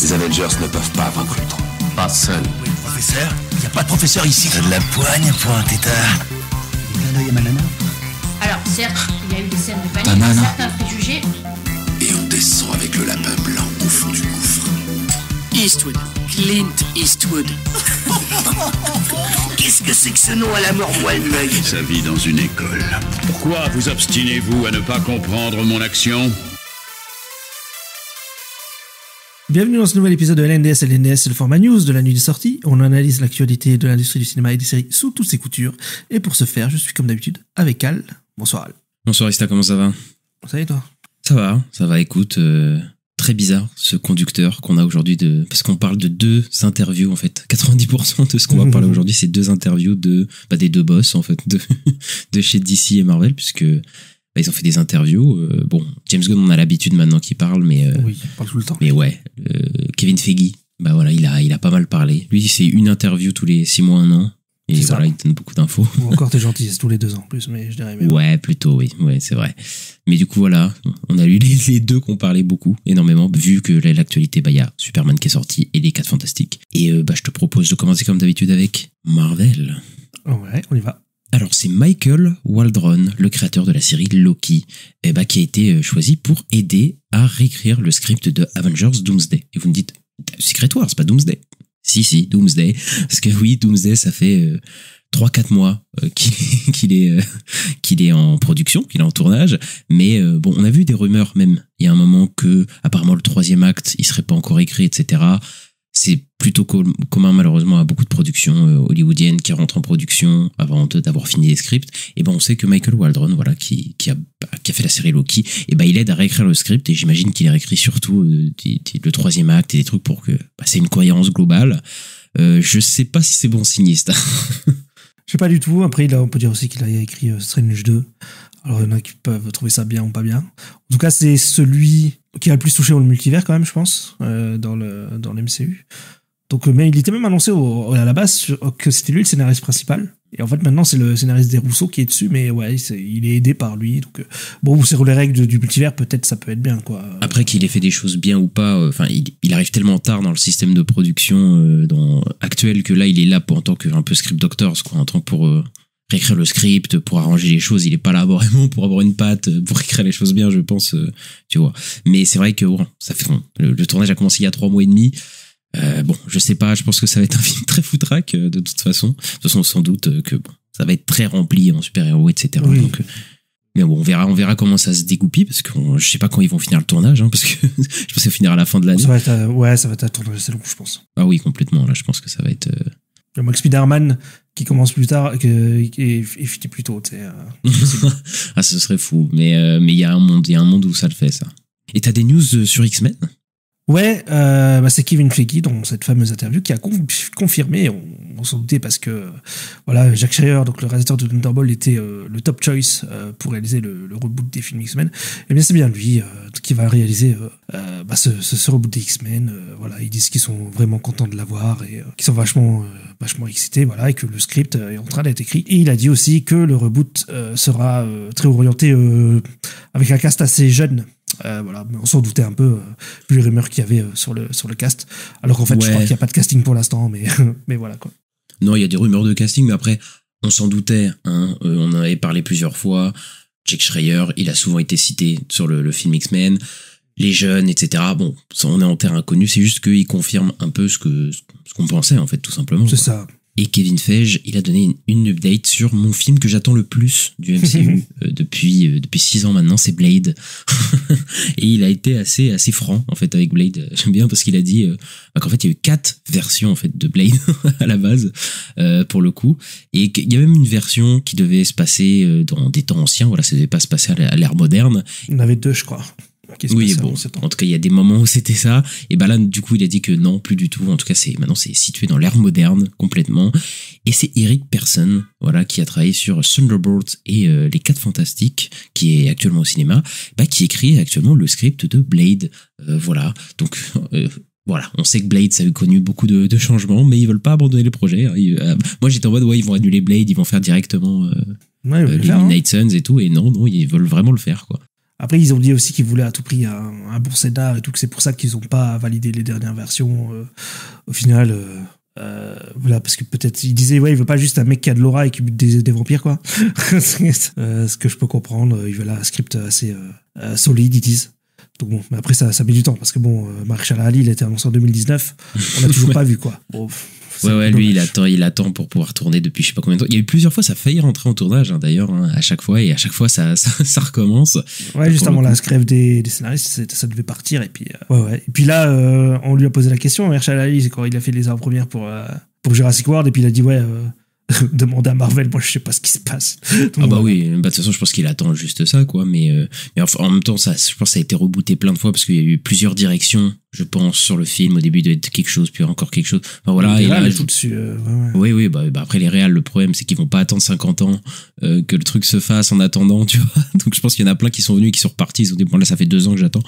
Les Avengers ne peuvent pas vaincre Ultron. Pas seul. Oui, professeur. Il n'y a pas de professeur ici. T'as de la poigne pour un tétard. Il y a un œil à ma nana. Alors, certes, il y a eu des scènes de panique, Banana. certains préjugés. Et on descend avec le lapin blanc au fond du gouffre. Eastwood. Clint Eastwood. Qu'est-ce que c'est que ce nom à la mort moelle l'œil? Sa vie dans une école. Pourquoi vous obstinez-vous à ne pas comprendre mon action ? Bienvenue dans ce nouvel épisode de LNDS. LNDS, c'est le format news de la nuit des sorties. On analyse l'actualité de l'industrie du cinéma et des séries sous toutes ses coutures. Et pour ce faire, je suis comme d'habitude avec Al. Bonsoir Al. Bonsoir Ista, comment ça va ? Ça va et toi ? Ça va, écoute, très bizarre ce conducteur qu'on a aujourd'hui, parce qu'on parle de deux interviews en fait. 90% de ce qu'on va parler aujourd'hui, c'est deux interviews des deux boss en fait, de chez DC et Marvel, puisque ils ont fait des interviews. James Gunn, on a l'habitude maintenant qu'il parle, mais oui, il parle tout le temps. Mais ouais, Kevin Feige, il a pas mal parlé. Lui, c'est une interview tous les 6 mois, 1 an. Et C'est voilà, ça. il donne beaucoup d'infos. Ou encore t'es gentil, c'est tous les 2 ans en plus, mais je dirais même. Ouais, plutôt, oui, c'est vrai. Mais du coup, voilà, on a lu les deux qu'on parlait beaucoup, énormément, vu que l'actualité, il y a Superman qui est sorti et les 4 Fantastiques. Et je te propose de commencer comme d'habitude avec Marvel. Ouais, on y va. Alors, c'est Michael Waldron, le créateur de la série Loki, qui a été choisi pour aider à réécrire le script de Avengers Doomsday. Et vous me dites, Secret Wars, c'est pas Doomsday. Si, Doomsday. Parce que oui, Doomsday, ça fait 3-4 mois qu'il est en production, qu'il est en tournage. Mais on a vu des rumeurs même. Il y a un moment que, apparemment, le 3e acte, il serait pas encore écrit, etc. C'est plutôt commun, malheureusement, à beaucoup de productions hollywoodiennes qui rentrent en production avant d'avoir fini les scripts. Et on sait que Michael Waldron, voilà, qui a fait la série Loki, il aide à réécrire le script, et j'imagine qu'il a réécrit surtout le 3e acte et des trucs pour que c'est une cohérence globale. Je sais pas si c'est bon signiste. Je sais pas du tout. Après, on peut dire aussi qu'il a écrit Strange 2. Alors, il y en a qui peuvent trouver ça bien ou pas bien. En tout cas, c'est celui qui a le plus touché au multivers, quand même, je pense, dans l'MCU. Donc, mais il était même annoncé à la base que c'était lui le scénariste principal. Et en fait, maintenant, c'est le scénariste des Rousseau qui est dessus, mais ouais, il est aidé par lui. Donc, c'est les règles du multivers, peut-être ça peut être bien, quoi. Après qu'il ait fait des choses bien ou pas, il arrive tellement tard dans le système de production actuel que là, il est là en tant que un peu script doctor, quoi, en tant que pour réécrire le script, pour arranger les choses. Il est pas là vraiment pour avoir une patte, pour écrire les choses bien, je pense, tu vois. Mais c'est vrai que ça fait le tournage a commencé il y a 3 mois et demi. Je sais pas, je pense que ça va être un film très foutraque de toute façon. De toute façon, sans doute que ça va être très rempli en super-héros, etc. Oui. Donc, mais on verra comment ça se dégoupille, parce que je sais pas quand ils vont finir le tournage, parce que je pense que ça finira à la fin de l'année. Ça va être un tournage assez long, je pense. Ah oui, complètement. Là, je pense que ça va être. Le Max Spider-Man qui commence plus tard et finit plus tôt, tu sais. Ah, ce serait fou. Mais il y a un monde où ça le fait, ça. Et t'as des news sur X-Men ? Ouais, c'est Kevin Feige dans cette fameuse interview qui a confirmé, on s'en doutait parce que voilà, Jack Schreier, donc le réalisateur de Thunderbolt, était le top choice pour réaliser le reboot des films X-Men. Et bien c'est bien lui qui va réaliser ce reboot des X-Men. Voilà, ils disent qu'ils sont vraiment contents de l'avoir et qu'ils sont vachement excités, voilà, et que le script est en train d'être écrit. Et il a dit aussi que le reboot sera très orienté avec un cast assez jeune. Voilà, on s'en doutait un peu vu les rumeurs qu'il y avait sur le cast, alors qu'en fait je crois qu'il n'y a pas de casting pour l'instant, mais voilà quoi. Non, il y a des rumeurs de casting, mais après on s'en doutait, on en avait parlé plusieurs fois. Jack Schreier, il a souvent été cité sur le film X-Men, les jeunes, etc. Ça, on est en terrain inconnu, c'est juste qu'il confirme un peu ce qu'on pensait en fait, tout simplement. C'est ça. Et Kevin Feige, il a donné une update sur mon film que j'attends le plus du MCU depuis 6 ans maintenant, c'est Blade. Et il a été assez franc en fait avec Blade. J'aime bien parce qu'il a dit qu'en fait il y a eu 4 versions en fait de Blade à la base pour le coup, et qu'il y a même une version qui devait se passer dans des temps anciens. Voilà, ça devait pas se passer à l'ère moderne. Il y en avait 2, je crois. Oui, en tout cas, il y a des moments où c'était ça. Et là, du coup, il a dit que non, plus du tout. En tout cas, maintenant, c'est situé dans l'ère moderne, complètement. Et c'est Eric Persson, voilà, qui a travaillé sur Thunderbolt et les 4 Fantastiques, qui est actuellement au cinéma, qui écrit actuellement le script de Blade. Voilà. Donc, voilà. On sait que Blade, ça a connu beaucoup de changements, mais ils veulent pas abandonner le projet. Moi, j'étais en mode, ils vont annuler Blade, ils vont faire directement les Midnight Suns et tout. Et non, ils veulent vraiment le faire, quoi. Après, ils ont dit aussi qu'ils voulaient à tout prix un bon scénar et tout, que c'est pour ça qu'ils n'ont pas validé les dernières versions. Au final, voilà, parce que peut-être ils disaient, ouais, il veut pas juste un mec qui a de l'aura et qui bute des vampires, quoi. Ce que je peux comprendre, ils veulent un script assez solide, ils disent. Donc bon, mais après ça met du temps parce que bon, Mahershala Ali, il a été annoncé en 2019, on l'a toujours pas vu, quoi. Bon, ouais, lui il attend pour pouvoir tourner depuis je sais pas combien de temps. Il y a eu plusieurs fois, ça a failli rentrer en tournage, hein, d'ailleurs, hein, à chaque fois, et à chaque fois ça recommence. Ouais, juste avant la grève des scénaristes, ça devait partir, et puis ouais. Et puis là, on lui a posé la question, Mahershala Ali, c'est quand il a fait les avant-premières pour Jurassic World, et puis il a dit ouais. Demander à Marvel, moi je sais pas ce qui se passe. Donc, bah oui, de toute façon je pense qu'il attend juste ça, quoi, mais enfin, en même temps je pense que ça a été rebooté plein de fois parce qu'il y a eu plusieurs directions, je pense, sur le film. Au début il devait être quelque chose, puis encore quelque chose, enfin voilà, et là tout dessus, oui, bah après les réals, le problème c'est qu'ils vont pas attendre 50 ans que le truc se fasse en attendant, tu vois. Donc je pense qu'il y en a plein qui sont venus et qui sont repartis, ils ont dit bon là ça fait 2 ans que j'attends.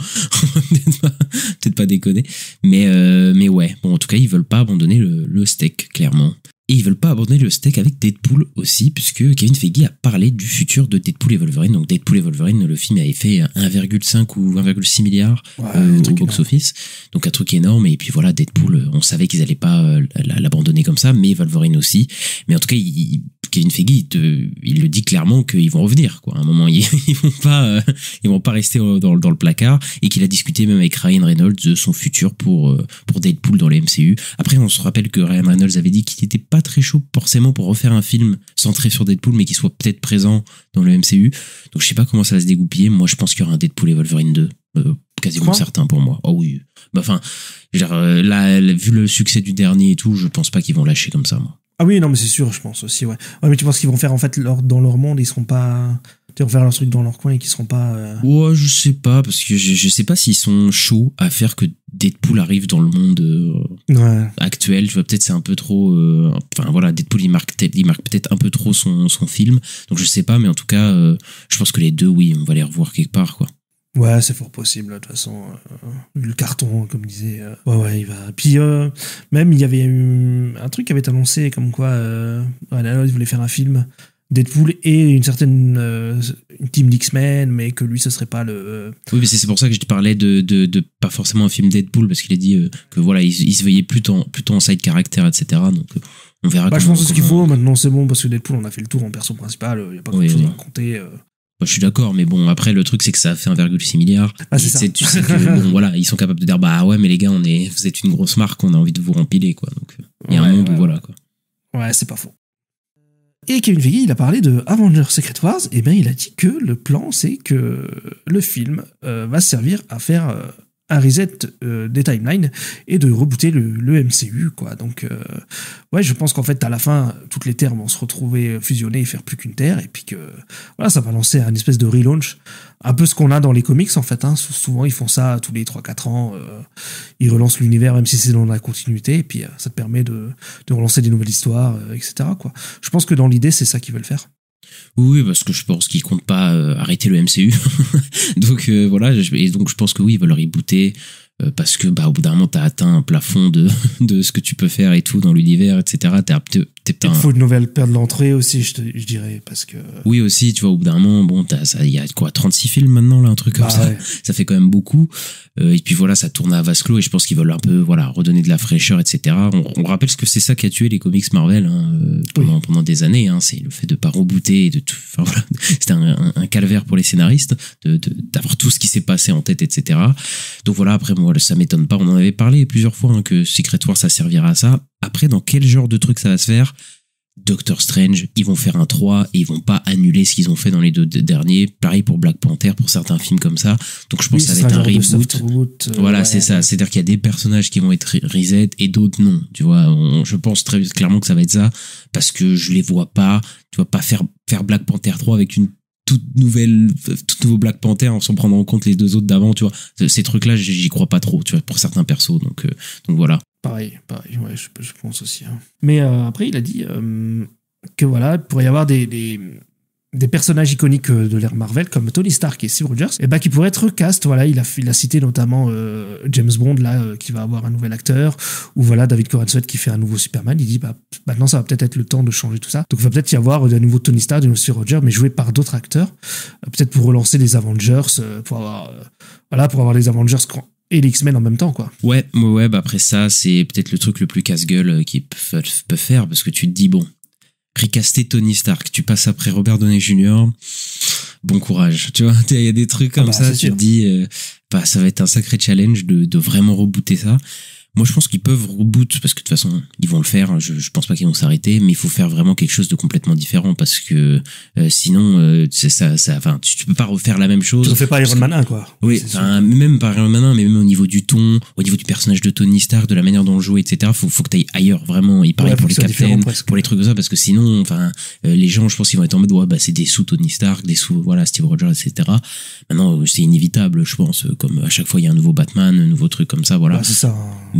Peut-être pas déconner, mais ouais, bon en tout cas ils veulent pas abandonner le steak, clairement. Et ils veulent pas abandonner le steak avec Deadpool aussi, puisque Kevin Feige a parlé du futur de Deadpool et Wolverine. Donc Deadpool et Wolverine, le film avait fait 1,5 ou 1,6 milliards au box-office. Donc un truc énorme. Et puis voilà, Deadpool, on savait qu'ils allaient pas l'abandonner comme ça, mais Wolverine aussi. Mais en tout cas, Kevin Feige, il le dit clairement qu'ils vont revenir, quoi. À un moment, ils vont pas rester dans le placard, et qu'il a discuté même avec Ryan Reynolds de son futur pour Deadpool dans les MCU. Après, on se rappelle que Ryan Reynolds avait dit qu'il était pas très chaud forcément pour refaire un film centré sur Deadpool, mais qui soit peut-être présent dans le MCU. Donc je sais pas comment ça va se dégoupiller. Moi, je pense qu'il y aura un Deadpool et Wolverine 2. Quasiment certain pour moi. Oh oui. Bah enfin, là, vu le succès du dernier et tout, je pense pas qu'ils vont lâcher comme ça, moi. Ah oui, non, mais c'est sûr, je pense aussi, ouais. Ouais, mais tu penses qu'ils vont faire, en fait, dans leur monde, ils seront pas... Ils vont faire leur truc dans leur coin et qu'ils seront pas... Ouais, je sais pas, parce que je sais pas s'ils sont chauds à faire que Deadpool arrive dans le monde actuel. Tu vois, peut-être c'est un peu trop... Enfin, voilà, Deadpool, il marque peut-être un peu trop son film. Donc, je sais pas, mais en tout cas, je pense que les deux, oui, on va les revoir quelque part, quoi. Ouais, c'est fort possible, de toute façon. Le carton, comme disait. Ouais, il va. Puis, même, il y avait eu un truc qui avait été annoncé, comme quoi, il voulait faire un film Deadpool et une certaine une team d'X-Men, mais que lui, ce serait pas le. Oui, mais c'est pour ça que je te parlais de pas forcément un film Deadpool, parce qu'il a dit que voilà, il se voyait plutôt en side caractère, etc. Donc, on verra. Je pense que ce qu'il faut, maintenant, c'est bon, parce que Deadpool, on a fait le tour en perso principal, il n'y a pas grand-chose à raconter. Je suis d'accord, mais bon, après, le truc, c'est que ça a fait 1,6 milliard. Ah, c'est ça. Tu sais que, bon, voilà, ils sont capables de dire, bah ouais, mais les gars, vous êtes une grosse marque, on a envie de vous rempiler, quoi. Donc, il y a un monde où, voilà, quoi. Ouais, c'est pas faux. Et Kevin Feige, il a parlé de Avengers Secret Wars, et ben, il a dit que le plan, c'est que le film va servir à faire un reset des timelines et de rebooter le MCU, quoi. Donc, ouais, je pense qu'en fait, à la fin, toutes les Terres vont se retrouver fusionnées et faire plus qu'une Terre, et puis que, voilà, ça va lancer un espèce de relaunch, un peu ce qu'on a dans les comics, en fait, hein. Souvent, ils font ça tous les 3-4 ans, ils relancent l'univers, même si c'est dans la continuité, et puis ça te permet de relancer des nouvelles histoires, etc., quoi. Je pense que dans l'idée, c'est ça qu'ils veulent faire. Oui, parce que je pense qu'ils comptent pas arrêter le MCU. Donc voilà, et donc je pense que oui, ils veulent rebooter parce que bah au bout d'un moment t'as atteint un plafond de ce que tu peux faire et tout dans l'univers, etc. Il faut une nouvelle paire de l'entrée aussi, je dirais, parce que... Oui, aussi, tu vois, au bout d'un moment, bon, il y a quoi, 36 films maintenant, là, un truc comme ça. Ouais. Ça fait quand même beaucoup. Et puis voilà, ça tourne à vase clos, et je pense qu'ils veulent un peu, voilà, redonner de la fraîcheur, etc. On rappelle que c'est ça qui a tué les comics Marvel, hein, pendant des années, hein. C'est le fait de pas rebooter et de tout. Enfin voilà, c'était un calvaire pour les scénaristes d'avoir tout ce qui s'est passé en tête, etc. Donc voilà, après, moi, ça m'étonne pas. On en avait parlé plusieurs fois, hein, que Secret Wars, ça servira à ça. Après, dans quel genre de truc ça va se faire? Doctor Strange, ils vont faire un 3 et ils vont pas annuler ce qu'ils ont fait dans les 2 derniers. Pareil pour Black Panther, pour certains films comme ça. Donc je pense que ça va être un reboot. Voilà, ouais. C'est ça. C'est-à-dire qu'il y a des personnages qui vont être reset et d'autres non. Tu vois, je pense très clairement que ça va être ça, parce que je les vois pas. Tu vois, pas faire Black Panther 3 avec une tout nouveau Black Panther sans prendre en compte les 2 autres d'avant. Tu vois, ces trucs-là, j'y crois pas trop. Tu vois, pour certains persos. Donc voilà. Pareil, ouais, je pense aussi. Hein. Mais après, il a dit que voilà, il pourrait y avoir des des personnages iconiques de l'ère Marvel comme Tony Stark et Steve Rogers, et qui pourraient être recast. Voilà, il a cité notamment James Bond là qui va avoir un nouvel acteur, ou voilà David Corenswet qui fait un nouveau Superman. Il dit maintenant ça va peut-être être le temps de changer tout ça. Donc il va peut-être y avoir de nouveau Tony Stark, de nouveau Steve Rogers, mais joué par d'autres acteurs, peut-être pour relancer les Avengers, pour avoir les Avengers et les X-Men en même temps, quoi. Ouais, après ça, c'est peut-être le truc le plus casse-gueule qu'ils peuvent faire, parce que tu te dis, bon, recaster Tony Stark, tu passes après Robert Downey Jr., bon courage, tu vois, il y a des trucs comme ça, tu te dis, ça va être un sacré challenge de vraiment rebooter ça. Moi, je pense qu'ils peuvent reboot, parce que de toute façon, ils vont le faire, je pense pas qu'ils vont s'arrêter, mais il faut faire vraiment quelque chose de complètement différent, parce que sinon, tu peux pas refaire la même chose. Tu refais pas Iron Man 1, quoi. Oui, même pas Iron Man 1, mais même au niveau du ton, au niveau du personnage de Tony Stark, de la manière dont on joue, etc., faut que t'ailles ailleurs, vraiment. Il paraît pour les Captain, pour les trucs comme ça, parce que sinon, les gens, je pense qu'ils vont être en mode, c'est des sous Tony Stark, des sous, Steve Rogers, etc. Maintenant, c'est inévitable, je pense, comme à chaque fois, il y a un nouveau Batman, un nouveau truc comme ça, voilà. C'est ça.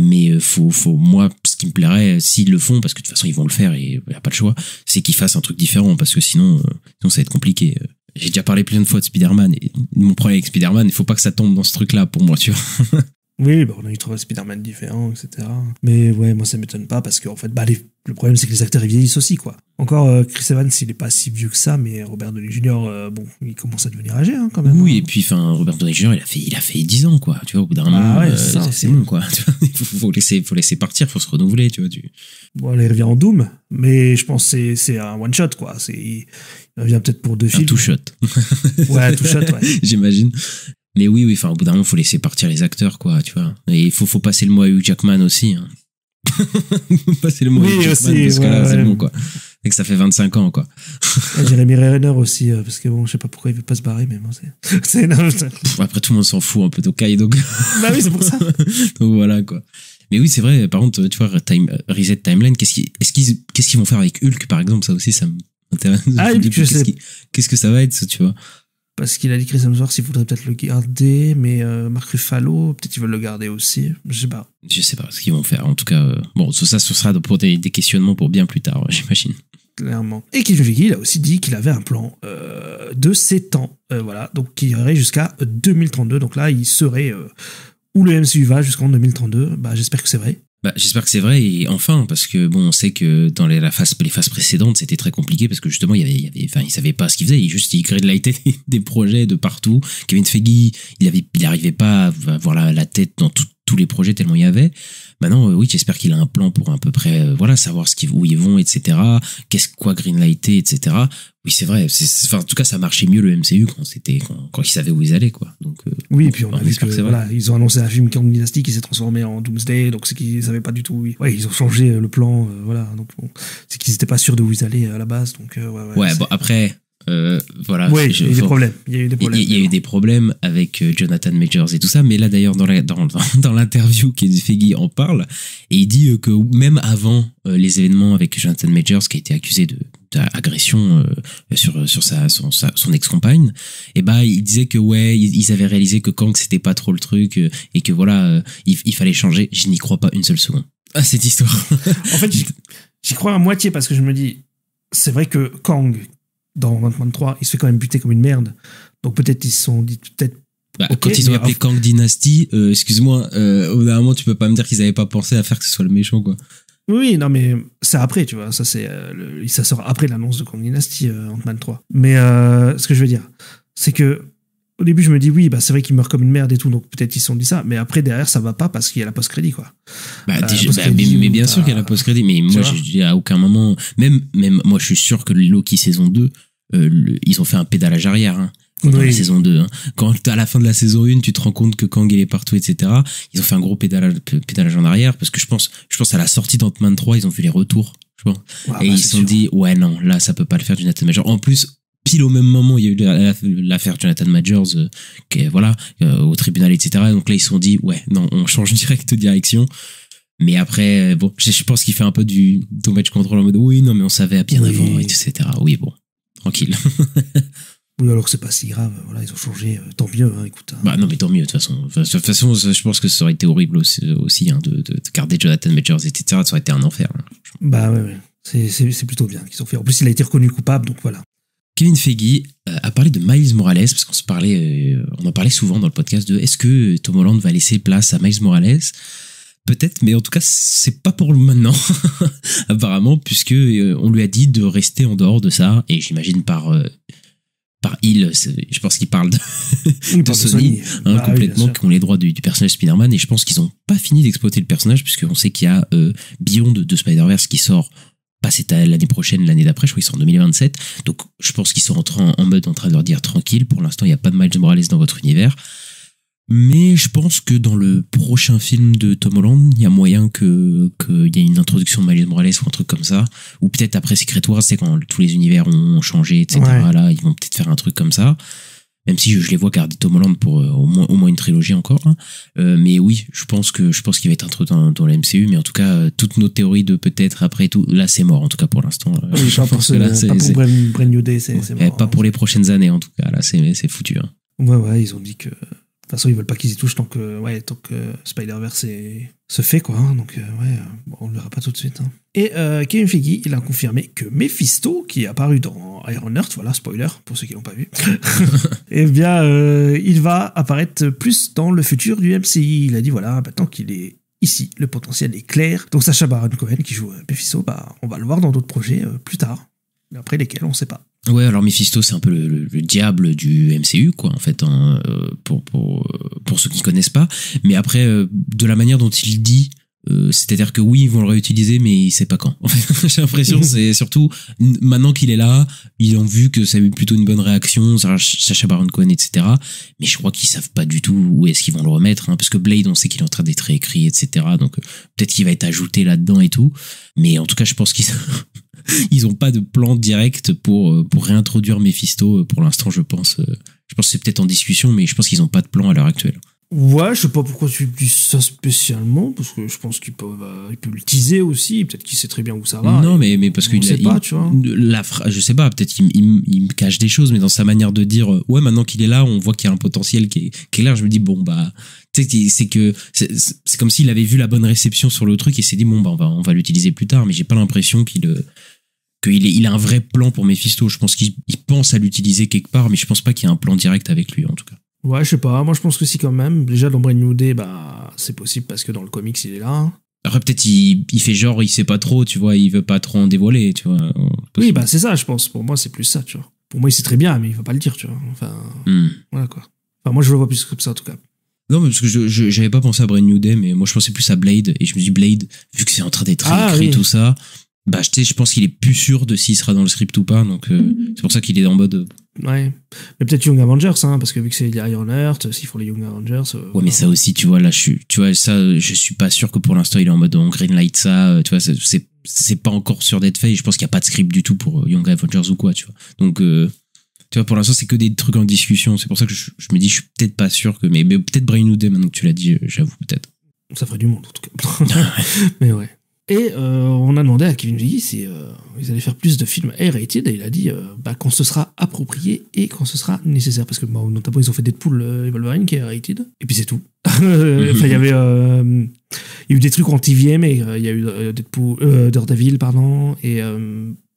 Mais moi, ce qui me plairait, s'ils le font, parce que de toute façon ils vont le faire et il n'y a pas le choix, c'est qu'ils fassent un truc différent, parce que sinon ça va être compliqué. J'ai déjà parlé plein de fois de Spider-Man, et mon problème avec Spider-Man, il faut pas que ça tombe dans ce truc-là pour moi, tu vois. Oui, on a eu trois Spider-Man différents, etc. Mais ouais, moi ça m'étonne pas, parce qu'en fait, le problème c'est que les acteurs ils vieillissent aussi, quoi. Encore Chris Evans, il est pas si vieux que ça, mais Robert Downey Jr., il commence à devenir âgé, quand même. Oui, et puis Robert Downey Jr., il a fait 10 ans, quoi. Tu vois, au bout d'un moment, c'est bon, quoi. Tu vois, faut laisser partir, faut se renouveler, tu vois. Bon, il revient en Doom, mais je pense que c'est un one shot, quoi. Il revient peut-être pour 2 films. Un two shot. Ouais, two shot, ouais. J'imagine. Mais oui, au bout d'un moment, faut laisser partir les acteurs, quoi, tu vois. Et il faut passer le mot à Hugh Jackman aussi, hein. Passer le mot à Hugh Jackman, aussi, parce que là, c'est bon, quoi. Et que ça fait 25 ans, quoi. Jeremy Renner aussi, parce que bon, je sais pas pourquoi il veut pas se barrer, mais bon, c'est énorme. Après, tout le monde s'en fout un peu d'Okai, donc. Bah oui, c'est pour ça. Donc voilà, quoi. Mais oui, c'est vrai, par contre, tu vois, Reset Timeline, qu'est-ce qu'ils vont faire avec Hulk, par exemple? Ça aussi, ça m'intéresse. Qu'est-ce que ça va être, ça, tu vois? Parce qu'il a dit Chris Hemsworth, il faudrait peut-être le garder, mais Mark Ruffalo, peut-être ils veulent le garder aussi. Je sais pas ce qu'ils vont faire. En tout cas, ça, ce sera pour des questionnements pour bien plus tard, j'imagine. Clairement. Et Kevin Feige, il a aussi dit qu'il avait un plan de 7 ans, voilà, donc qui irait jusqu'à 2032. Donc là, il serait où le MCU va jusqu'en 2032. J'espère que c'est vrai. J'espère que c'est vrai, et enfin, parce que on sait que dans les phases précédentes, c'était très compliqué, parce que justement, ils savaient pas ce qu'ils faisaient, ils greenlightaient des projets de partout. Kevin Feige, il arrivait pas à avoir la tête dans tous les projets tellement il y avait. Maintenant, oui, j'espère qu'il a un plan pour à peu près, savoir où ils vont, etc. Quoi greenlighter, etc. Oui, c'est vrai. En tout cas, ça marchait mieux le MCU quand ils savaient où ils allaient, quoi. Donc, oui, et puis on a vu que ils ont annoncé un film Kang Dynasty qui s'est transformé en Doomsday, donc c'est qu'ils savaient pas du tout. Ouais, ils ont changé le plan, donc bon, c'est qu'ils étaient pas sûrs de où ils allaient à la base, donc après. Voilà. Ouais, il y a eu des problèmes. Il y a eu des problèmes avec Jonathan Majors et tout ça, mais là d'ailleurs dans l'interview, Kevin Feige en parle, et il dit que même avant les événements avec Jonathan Majors qui a été accusé d'agression sur son ex-compagne, et il disait que ils avaient réalisé que Kang c'était pas trop le truc, et que il fallait changer. Je n'y crois pas une seule seconde à cette histoire. En fait, j'y crois à moitié, parce que je me dis, c'est vrai que Kang dans Ant-Man 3, il se fait quand même buter comme une merde. Donc peut-être ils se sont dit, quand ils ont appelé Kang Dynasty, excuse-moi, au bout d'un moment, tu peux pas me dire qu'ils avaient pas pensé à faire que ce soit le méchant, quoi. Oui, non, mais c'est après, tu vois. Ça sort après l'annonce de Kang Dynasty, Ant-Man 3. Mais ce que je veux dire, c'est que au début, je me dis, oui, c'est vrai qu'il meurt comme une merde et tout, donc peut-être ils se sont dit ça, mais après, derrière, ça va pas parce qu'il y a la post-crédit, quoi. Mais bien sûr qu'il y a la post-crédit, mais moi, à aucun moment, même moi, je suis sûr que Loki saison 2, ils ont fait un pédalage arrière, hein. Dans la saison 2, hein. Quand à la fin de la saison 1, tu te rends compte que Kang il est partout, etc. Ils ont fait un gros pédalage en arrière, parce que je pense à la sortie d'Ant-Man 3, ils ont vu les retours, je pense. Et ils se sont dit, ouais, non, là, ça peut pas le faire, Jonathan Majors. En plus, pile au même moment, il y a eu l'affaire Jonathan Majors, au tribunal, etc. Donc là, ils se sont dit, ouais, non, on change direct de direction. Mais après, je pense qu'il fait un peu du damage control en mode, oui, non, mais on savait bien avant, etc. Oui, bon, tranquille. Oui, alors c'est pas si grave, voilà, ils ont changé, tant mieux, hein, écoute. Hein. Non, mais tant mieux, de toute façon. De toute façon, je pense que ça aurait été horrible aussi hein, de garder Jonathan Majors, etc. Ça aurait été un enfer. Hein. Ouais. C'est plutôt bien qu'ils ont fait. En plus, il a été reconnu coupable, donc voilà. Kevin Feige a parlé de Miles Morales parce qu'on en parlait souvent dans le podcast de est-ce que Tom Holland va laisser place à Miles Morales? Peut-être, mais en tout cas, c'est pas pour maintenant, apparemment, puisque on lui a dit de rester en dehors de ça, et j'imagine par je pense qu'il parle de Sony, complètement, qui ont les droits du personnage Spider-Man, et je pense qu'ils ont pas fini d'exploiter le personnage, puisqu'on sait qu'il y a Beyond de Spider-Verse qui sort pas l'année prochaine, l'année d'après, je crois qu'il sort en 2027, donc je pense qu'ils sont en mode en train de leur dire tranquille, pour l'instant il n'y a pas de Miles Morales dans votre univers. Mais je pense que dans le prochain film de Tom Holland, il y a moyen qu'il y ait une introduction de Miles Morales ou un truc comme ça. Ou peut-être après Secret Wars, c'est quand tous les univers ont changé, etc. Ouais. Là, ils vont peut-être faire un truc comme ça. Même si je les vois garder Tom Holland pour au moins une trilogie encore. Hein. Mais oui, je pense qu'il va être introduit dans la MCU. Mais en tout cas, toutes nos théories de peut-être après tout, là c'est mort en tout cas pour l'instant. Oui, pas pour Brand New Day, c'est mort. Pas pour les prochaines années en tout cas. Là, c'est foutu. Hein. Ouais, ils ont dit que de toute façon, ils veulent pas qu'ils y touchent tant que Spider-Verse se fait, quoi. Hein, donc, bon, on le verra pas tout de suite. Hein. Et Kevin Feige, il a confirmé que Mephisto, qui est apparu dans Ironheart, voilà, spoiler, pour ceux qui l'ont pas vu, eh bien, il va apparaître plus dans le futur du MCU. Il a dit, voilà, maintenant qu'il est ici, le potentiel est clair. Donc, Sacha Baron Cohen, qui joue Mephisto, on va le voir dans d'autres projets plus tard. Après lesquels, on sait pas. Ouais, alors Mephisto, c'est un peu le diable du MCU, quoi, en fait, hein, pour ceux qui connaissent pas. Mais après, de la manière dont il dit, c'est-à-dire que oui, ils vont le réutiliser, mais il sait pas quand. En fait, j'ai l'impression, c'est surtout maintenant qu'il est là, ils ont vu que ça a eu plutôt une bonne réaction, Sacha Baron Cohen, etc. Mais je crois qu'ils savent pas du tout où est-ce qu'ils vont le remettre, hein, parce que Blade, on sait qu'il est en train d'être réécrit, etc. Donc peut-être qu'il va être ajouté là-dedans et tout. Mais en tout cas, je pense ils ont pas de plan direct pour réintroduire Mephisto pour l'instant, je pense. Je pense que c'est peut-être en discussion, mais je pense qu'ils ont pas de plan à l'heure actuelle. Ouais, je sais pas pourquoi tu dis ça spécialement, parce que je pense qu'il peut le teaser aussi, peut-être qu'il sait très bien où ça va. Non, mais parce qu'il sait pas, tu vois. Je sais pas, peut-être qu'il me cache des choses, mais dans sa manière de dire, ouais, maintenant qu'il est là, on voit qu'il y a un potentiel qui est là, je me dis, bon, bah, tu sais, c'est comme s'il avait vu la bonne réception sur le truc et s'est dit, bon, bah, on va l'utiliser plus tard, mais j'ai pas l'impression qu'il a un vrai plan pour Mephisto. Je pense qu'il pense à l'utiliser quelque part, mais je pense pas qu'il y ait un plan direct avec lui, en tout cas. Ouais, je sais pas. Moi, je pense que si, quand même. Déjà, dans Brand New Day, c'est possible parce que dans le comics, il est là. Après, peut-être, il fait genre, il sait pas trop, tu vois, il veut pas trop en dévoiler, tu vois. Oui, c'est ça, je pense. Pour moi, c'est plus ça, tu vois. Pour moi, il sait très bien, mais il va pas le dire, tu vois. Enfin, voilà, quoi. Enfin, moi, je le vois plus comme ça, en tout cas. Non, mais parce que j'avais pas pensé à Brand New Day, mais moi, je pensais plus à Blade, et je me dis, Blade, vu que c'est en train d'être réécrit, tout ça, je pense qu'il est plus sûr de s'il sera dans le script ou pas, donc c'est pour ça qu'il est en mode... Ouais, mais peut-être Young Avengers, hein, parce que vu que c'est Ironheart, s'ils font les Young Avengers... ouais, mais ça aussi, tu vois, là, je suis pas sûr que pour l'instant, il est en mode on greenlight ça, tu vois, c'est pas encore sûr d'être fait, et je pense qu'il y a pas de script du tout pour Young Avengers ou quoi, tu vois. Donc, tu vois, pour l'instant, c'est que des trucs en discussion, c'est pour ça que je me dis, je suis peut-être pas sûr que... Mais peut-être Brand New Day, maintenant que tu l'as dit, j'avoue, peut-être. Ça ferait du monde, en tout cas. Mais ouais. Et on a demandé à Kevin Feige si ils allaient faire plus de films R-rated, et il a dit quand ce sera approprié et quand ce sera nécessaire, parce que notamment ils ont fait Deadpool et Wolverine qui est R-rated, et puis c'est tout. Enfin, il y a eu des trucs en TVM, et il y a eu Daredevil, et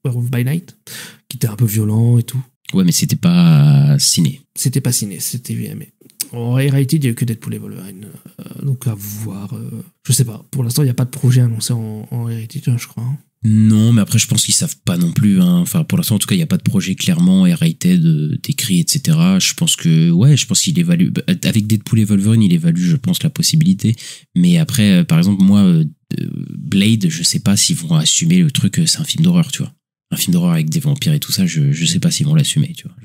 Werewolf by Night qui était un peu violent et tout. Ouais, mais c'était pas ciné. C'était TVM. En R-rated, il n'y a eu que Deadpool et Wolverine. Donc à voir. Je sais pas. Pour l'instant, il n'y a pas de projet annoncé en R-rated, je crois. Non, mais après, je pense qu'ils savent pas non plus. Hein. Enfin, pour l'instant, en tout cas, il n'y a pas de projet clairement R-rated, décrit, etc. Je pense qu'il évalue. Avec Deadpool et Wolverine, il évalue, je pense, la possibilité. Mais après, par exemple, moi, Blade, je sais pas s'ils vont assumer le truc, c'est un film d'horreur, tu vois. Un film d'horreur avec des vampires et tout ça, je sais pas s'ils vont l'assumer, tu vois.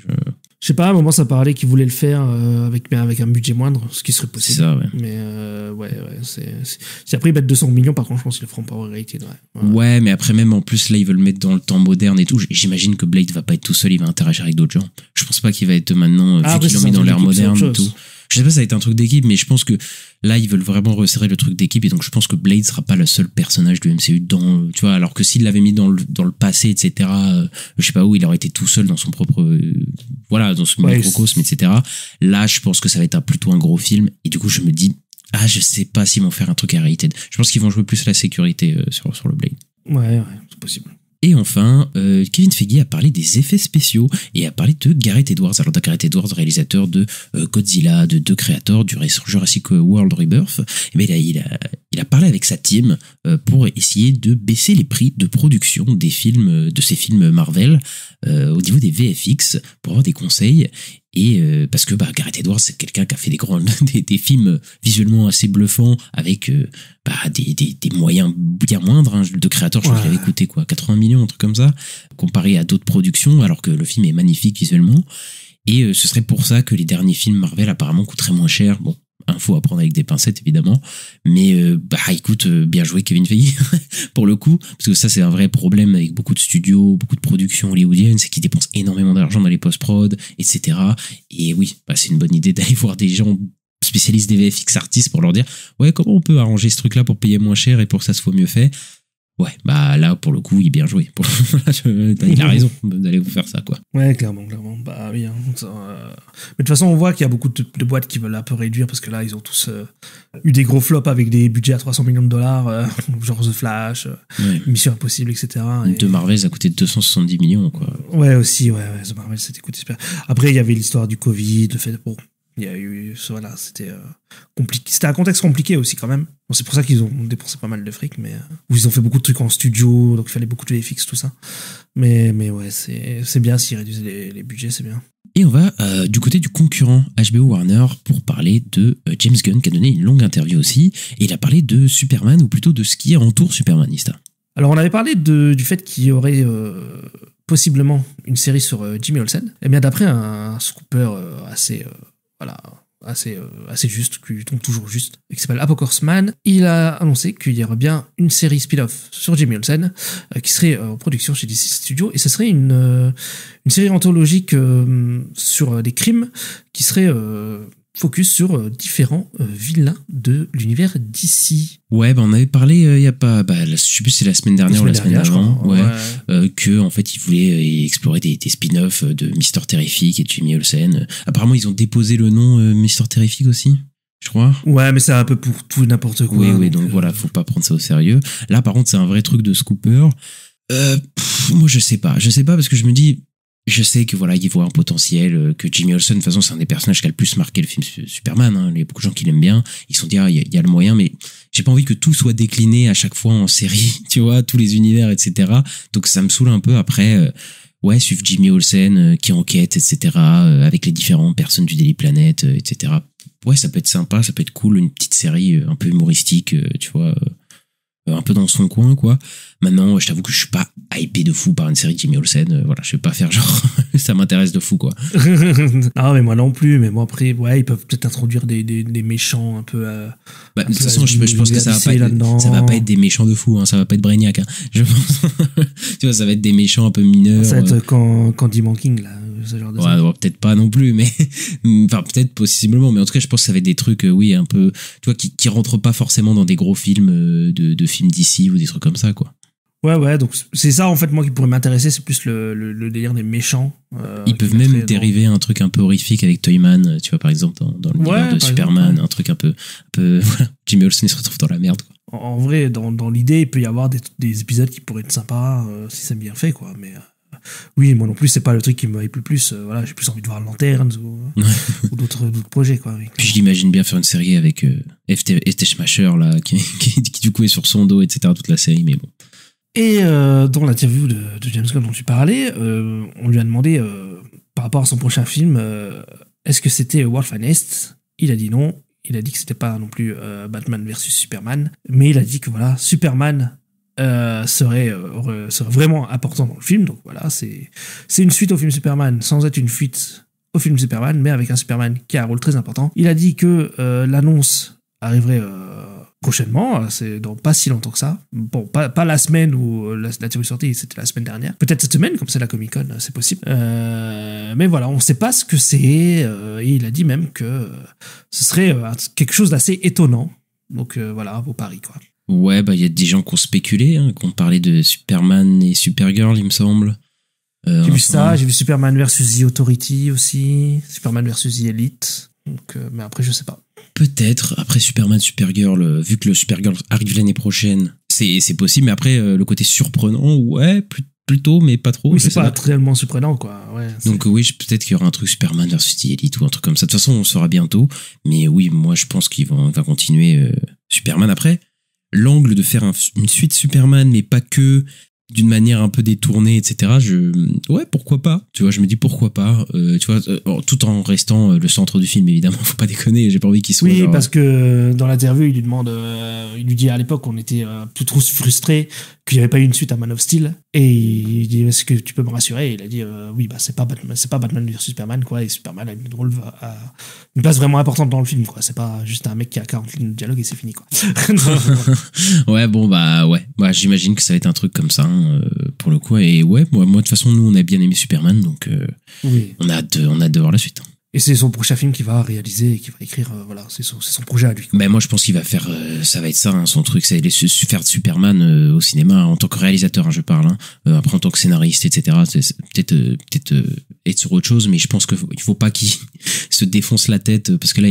Je sais pas, à un moment ça parlait qu'ils voulaient le faire avec un budget moindre, ce qui serait possible. C'est ça, ouais. Mais si après ils mettent 200 millions, par contre, je pense qu'ils le feront pas en réalité. Ouais, mais après, même en plus, là, ils veulent le mettre dans le temps moderne et tout. J'imagine que Blade va pas être tout seul, il va interagir avec d'autres gens. Je pense pas qu'il va être maintenant, vu qu'ils l'ont mis dans l'ère moderne et tout. Je sais pas si ça va être un truc d'équipe, mais je pense que là, ils veulent vraiment resserrer le truc d'équipe, et donc je pense que Blade sera pas le seul personnage du MCU tu vois, alors que s'il l'avait mis dans le passé, etc., je sais pas où, il aurait été tout seul dans son propre, dans son microcosme, etc. Là, je pense que ça va être plutôt un gros film, et du coup, je me dis, je sais pas s'ils vont faire un truc à rated. Je pense qu'ils vont jouer plus la sécurité sur le Blade. Ouais, c'est possible. Et enfin, Kevin Feige a parlé des effets spéciaux et a parlé de Gareth Edwards. Alors, Gareth Edwards, réalisateur de Godzilla, de Creator, du Jurassic World Rebirth. Mais là, il a parlé avec sa team pour essayer de baisser les prix de production de ces films Marvel au niveau des VFX pour avoir des conseils. Et parce que Gareth Edwards, c'est quelqu'un qui a fait des films visuellement assez bluffants avec des moyens bien moindres. De Creator, je crois qu'il avait coûté 80 millions, un truc comme ça, comparé à d'autres productions, alors que le film est magnifique visuellement. Et ce serait pour ça que les derniers films Marvel apparemment coûteraient moins cher. Bon, info à prendre avec des pincettes évidemment, mais écoute, bien joué Kevin Feige pour le coup, parce que ça c'est un vrai problème avec beaucoup de studios, beaucoup de productions hollywoodiennes, c'est qu'ils dépensent énormément d'argent dans les post-prod, etc. Et oui, c'est une bonne idée d'aller voir des gens spécialistes des VFX artistes pour leur dire comment on peut arranger ce truc là pour payer moins cher et pour que ça soit mieux fait. Là pour le coup il est bien joué. Il a raison d'aller vous faire ça quoi. Ouais, clairement. Oui. Mais de toute façon on voit qu'il y a beaucoup de boîtes qui veulent un peu réduire parce que là ils ont tous eu des gros flops avec des budgets à 300 millions de dollars, genre The Flash, Mission Impossible, etc. De Marvel ça a coûté 270 millions quoi. Ouais aussi, The Marvel c'était coûté super. Après il y avait l'histoire du Covid, le fait il y a eu c'était compliqué, c'était un contexte compliqué aussi quand même. Bon, c'est pour ça qu'ils ont dépensé pas mal de fric, mais où ils ont fait beaucoup de trucs en studio, donc il fallait beaucoup de VFX, tout ça. Mais ouais, c'est bien s'ils réduisent les budgets, c'est bien. Et on va du côté du concurrent HBO Warner pour parler de James Gunn qui a donné une longue interview aussi, et il a parlé de Superman, ou plutôt de ce qui entoure Superman, Ista. Alors on avait parlé du fait qu'il y aurait possiblement une série sur Jimmy Olsen. Et bien d'après un scooper assez juste, qui tombe toujours juste, et qui s'appelle Apocalypse, il a annoncé qu'il y aurait bien une série spin-off sur Jimmy Olsen qui serait en production chez DC Studios, et ce serait une série anthologique sur des crimes qui serait focus sur différents vilains de l'univers DC. Ouais, on avait parlé il y a pas, je sais plus si c'est la semaine dernière ou la semaine d'avant, que en fait ils voulaient explorer des spin-offs de Mister Terrific et de Jimmy Olsen. Apparemment ils ont déposé le nom Mister Terrific aussi, je crois. Ouais, mais c'est un peu pour tout et n'importe quoi. Oui, donc voilà, faut pas prendre ça au sérieux. Là par contre c'est un vrai truc de scooper. Moi je sais pas parce que je me dis, je sais que il voit un potentiel, que Jimmy Olsen, de toute façon, c'est un des personnages qui a le plus marqué le film Superman, Il y a beaucoup de gens qui l'aiment bien. Ils se sont dit, il y a le moyen, mais j'ai pas envie que tout soit décliné à chaque fois en série, tu vois, tous les univers, etc. Donc ça me saoule un peu. Après, suivre Jimmy Olsen qui enquête, etc., avec les différentes personnes du Daily Planet, etc. Ouais, ça peut être sympa, ça peut être cool, une petite série un peu humoristique, tu vois, un peu dans son coin, quoi. Maintenant, je t'avoue que je suis pas hypé de fou par une série de Jimmy Olsen. Je vais pas faire genre ça m'intéresse de fou, quoi. Non, mais moi non plus. Mais moi après, ils peuvent peut-être introduire des méchants un peu. De toute façon, je pense que ça va pas être des méchants de fou. Ça va pas être Brainiac. Je pense. Tu vois, ça va être des méchants un peu mineurs. Ça va être Candy King là. Ce genre de peut-être pas non plus, mais enfin peut-être possiblement, mais en tout cas je pense que ça va être des trucs un peu, tu vois, qui rentrent pas forcément dans des gros films de films d'ici ou des trucs comme ça, quoi. Ouais, donc c'est ça en fait moi qui pourrait m'intéresser, c'est plus le délire des méchants. Ils peuvent même dériver un truc un peu horrifique avec Toyman, tu vois, par exemple dans le univers de Superman, exemple, un truc un peu voilà, Jimmy Olsen il se retrouve dans la merde, quoi. En vrai, dans l'idée, il peut y avoir des épisodes qui pourraient être sympas si c'est bien fait, quoi, mais oui, moi non plus, c'est pas le truc qui me hype le plus. J'ai plus envie de voir Lanterns ou d'autres projets, quoi. Puis je l'imagine bien faire une série avec FT Smasher, là, qui du coup est sur son dos, etc., toute la série, mais bon. Et dans l'interview de James Gunn dont tu parlais, on lui a demandé, par rapport à son prochain film, est-ce que c'était World Finest ? Il a dit non. Il a dit que c'était pas non plus Batman versus Superman, mais il a dit que Superman serait vraiment important dans le film. Donc voilà, c'est une suite au film Superman sans être une fuite au film Superman, mais avec un Superman qui a un rôle très important. Il a dit que l'annonce arriverait prochainement, c'est dans pas si longtemps que ça. Bon, pas la semaine où la série est sortie, c'était la semaine dernière. Peut-être cette semaine, comme c'est la Comic-Con, c'est possible. Mais voilà, on sait pas ce que c'est. Et il a dit même que ce serait quelque chose d'assez étonnant. Donc voilà, vos paris, quoi. Ouais, il y a des gens qui ont spéculé, qui ont parlé de Superman et Supergirl, il me semble. J'ai vu ça, j'ai vu Superman versus The Authority aussi, Superman versus The Elite. Donc, mais après, je sais pas. Peut-être, après Superman, Supergirl, vu que le Supergirl arrive l'année prochaine, c'est possible, mais après, le côté surprenant, ouais, plutôt, mais pas trop. Oui, je c'est sais pas tellement surprenant, quoi. Ouais, Donc oui, peut-être qu'il y aura un truc Superman versus The Elite ou un truc comme ça. De toute façon, on le saura bientôt. Mais oui, moi, je pense qu'il va continuer Superman. Après, l'angle de faire une suite Superman, mais pas que, d'une manière un peu détournée, etc. Ouais, pourquoi pas. Tu vois, je me dis pourquoi pas. Tu vois, tout en restant le centre du film, évidemment. Faut pas déconner. J'ai pas envie qu'il soit. Oui, parce que dans l'interview, il lui demande, il lui dit à l'époque, on était plus trop frustrés qu'il n'y avait pas eu une suite à Man of Steel. Et il dit, est-ce que tu peux me rassurer? Et il a dit, oui, bah c'est pas Batman versus Superman, quoi. Et Superman a une place vraiment importante dans le film, quoi. C'est pas juste un mec qui a 40 lignes de dialogue et c'est fini, quoi. Ouais, bon, bah ouais. Bah, j'imagine que ça va être un truc comme ça, pour le coup. Et ouais, moi de toute façon, nous, on a bien aimé Superman, donc oui. on a hâte de voir la suite. Et c'est son prochain film qu'il va réaliser et qu'il va écrire, voilà, c'est son projet à lui. Ben moi je pense qu'il va faire, ça va être ça, hein, son truc, c'est faire de Superman au cinéma en tant que réalisateur, hein, je parle. Après en tant que scénariste, etc. C'est peut-être être sur autre chose, mais je pense qu'il faut pas qu'il se défonce la tête parce que là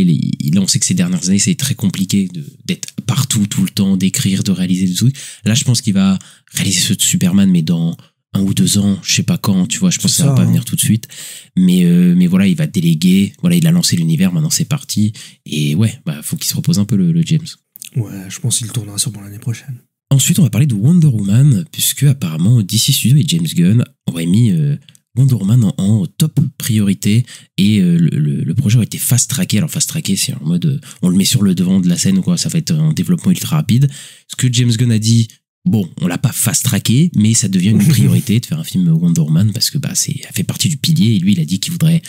on sait que ces dernières années c'est très compliqué d'être partout tout le temps, d'écrire, de réaliser des trucs. Là je pense qu'il va réaliser ce Superman, mais dans 1 ou 2 ans, je sais pas quand, tu vois, je pense que ça va pas venir tout de suite. Mais voilà, il va déléguer, voilà, il a lancé l'univers, maintenant c'est parti. Et ouais, bah, faut qu'il se repose un peu le James. Ouais, je pense qu'il tournera sûrement l'année prochaine. Ensuite, on va parler de Wonder Woman, puisque apparemment DC Studios et James Gunn auraient mis Wonder Woman en top priorité et le projet aurait été fast-tracké. Alors fast-tracké, c'est en mode, on le met sur le devant de la scène, quoi, ça va être un développement ultra rapide. Ce que James Gunn a dit, bon, on l'a pas fast-tracké, mais ça devient une priorité de faire un film Wonder Woman parce que bah ça fait partie du pilier. Et lui, il a dit qu'il voudrait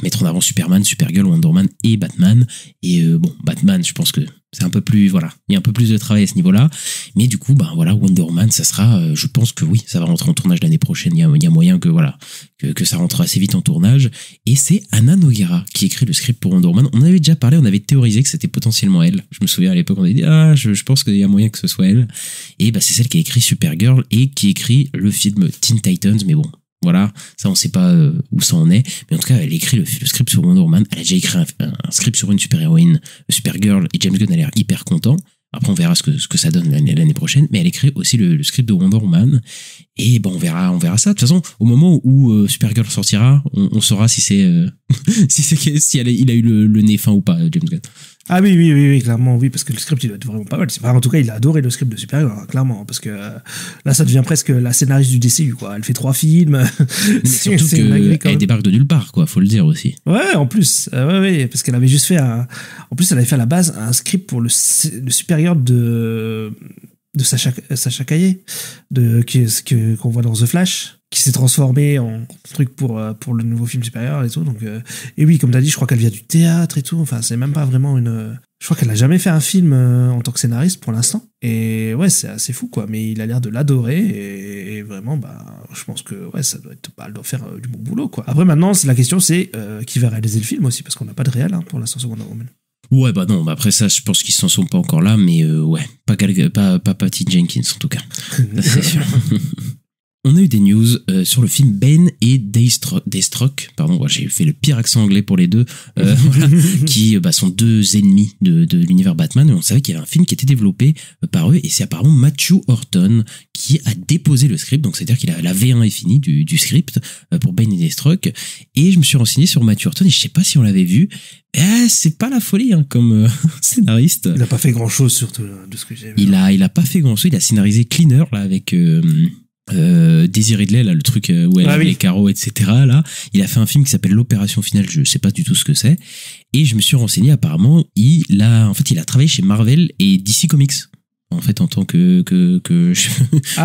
mettre en avant Superman, Supergirl, Wonder Woman et Batman. Et bon, Batman, je pense que c'est un peu plus, voilà, il y a un peu plus de travail à ce niveau-là. Mais du coup, bah voilà, Wonder Woman, ça sera, je pense que oui, ça va rentrer en tournage l'année prochaine. Il y a moyen que voilà, que ça rentre assez vite en tournage. Et c'est Anna Nogueira qui écrit le script pour Wonder Woman. On avait déjà parlé, on avait théorisé que c'était potentiellement elle. Je me souviens à l'époque, on avait dit je pense qu'il y a moyen que ce soit elle. Et bah c'est celle qui a écrit Supergirl et qui écrit le film Teen Titans. Mais bon, voilà, ça on sait pas où ça en est, mais en tout cas elle écrit le script sur Wonder Woman. Elle a déjà écrit un script sur une super-héroïne, Supergirl, et James Gunn a l'air hyper content. Après on verra ce que ça donne l'année prochaine, mais elle écrit aussi le script de Wonder Woman. Et bon, on verra ça. De toute façon, au moment où Supergirl sortira, on saura si c'est il a eu le nez fin ou pas, James Gunn. Ah oui, clairement, oui, parce que le script, il doit être vraiment pas mal. En tout cas, il a adoré le script de Supergirl, hein, clairement, parce que là, ça devient presque la scénariste du DCU, quoi. Elle fait 3 films. Mais surtout qu'elle débarque de nulle part, quoi, faut le dire aussi. Ouais, en plus, ouais, parce qu'elle avait juste fait en plus, elle avait fait à la base un script pour le Supergirl de Sacha Caillé, qu'on voit dans The Flash, qui s'est transformé en truc pour le nouveau film Supergirl et tout. Donc, et oui, comme t'as dit, je crois qu'elle vient du théâtre et tout. Enfin, c'est même pas vraiment je crois qu'elle a jamais fait un film en tant que scénariste pour l'instant. Et ouais, c'est assez fou, quoi. Mais il a l'air de l'adorer et vraiment, bah, je pense que ouais, ça doit être, elle doit faire du bon boulot, quoi. Après, maintenant, la question, c'est qui va réaliser le film aussi, parce qu'on n'a pas de réel pour l'instant sur Wonder Woman. Ouais, bah non, bah après ça, je pense qu'ils s'en sont pas encore là, mais ouais, pas Patty Jenkins en tout cas. C'est sûr. On a eu des news sur le film Bane et Deathstroke, pardon, j'ai fait le pire accent anglais pour les deux, voilà, qui sont 2 ennemis de l'univers Batman, et on savait qu'il y avait un film qui était développé par eux, et c'est apparemment Matthew Horton qui a déposé le script, donc c'est-à-dire qu'il a la V1 est finie du script pour Bane et Deathstroke, et je me suis renseigné sur Matthew Horton, et je sais pas si on l'avait vu, c'est pas la folie hein, comme scénariste. Il a pas fait grand-chose surtout, de ce que j'ai vu. Il a pas fait grand-chose, il a scénarisé Cleaner, là, avec... Daisy Ridley, là, le truc où elle a les carreaux, etc. Là, il a fait un film qui s'appelle L'Opération Finale, je sais pas du tout ce que c'est. Et je me suis renseigné, apparemment, il a travaillé chez Marvel et DC Comics. En fait, en tant que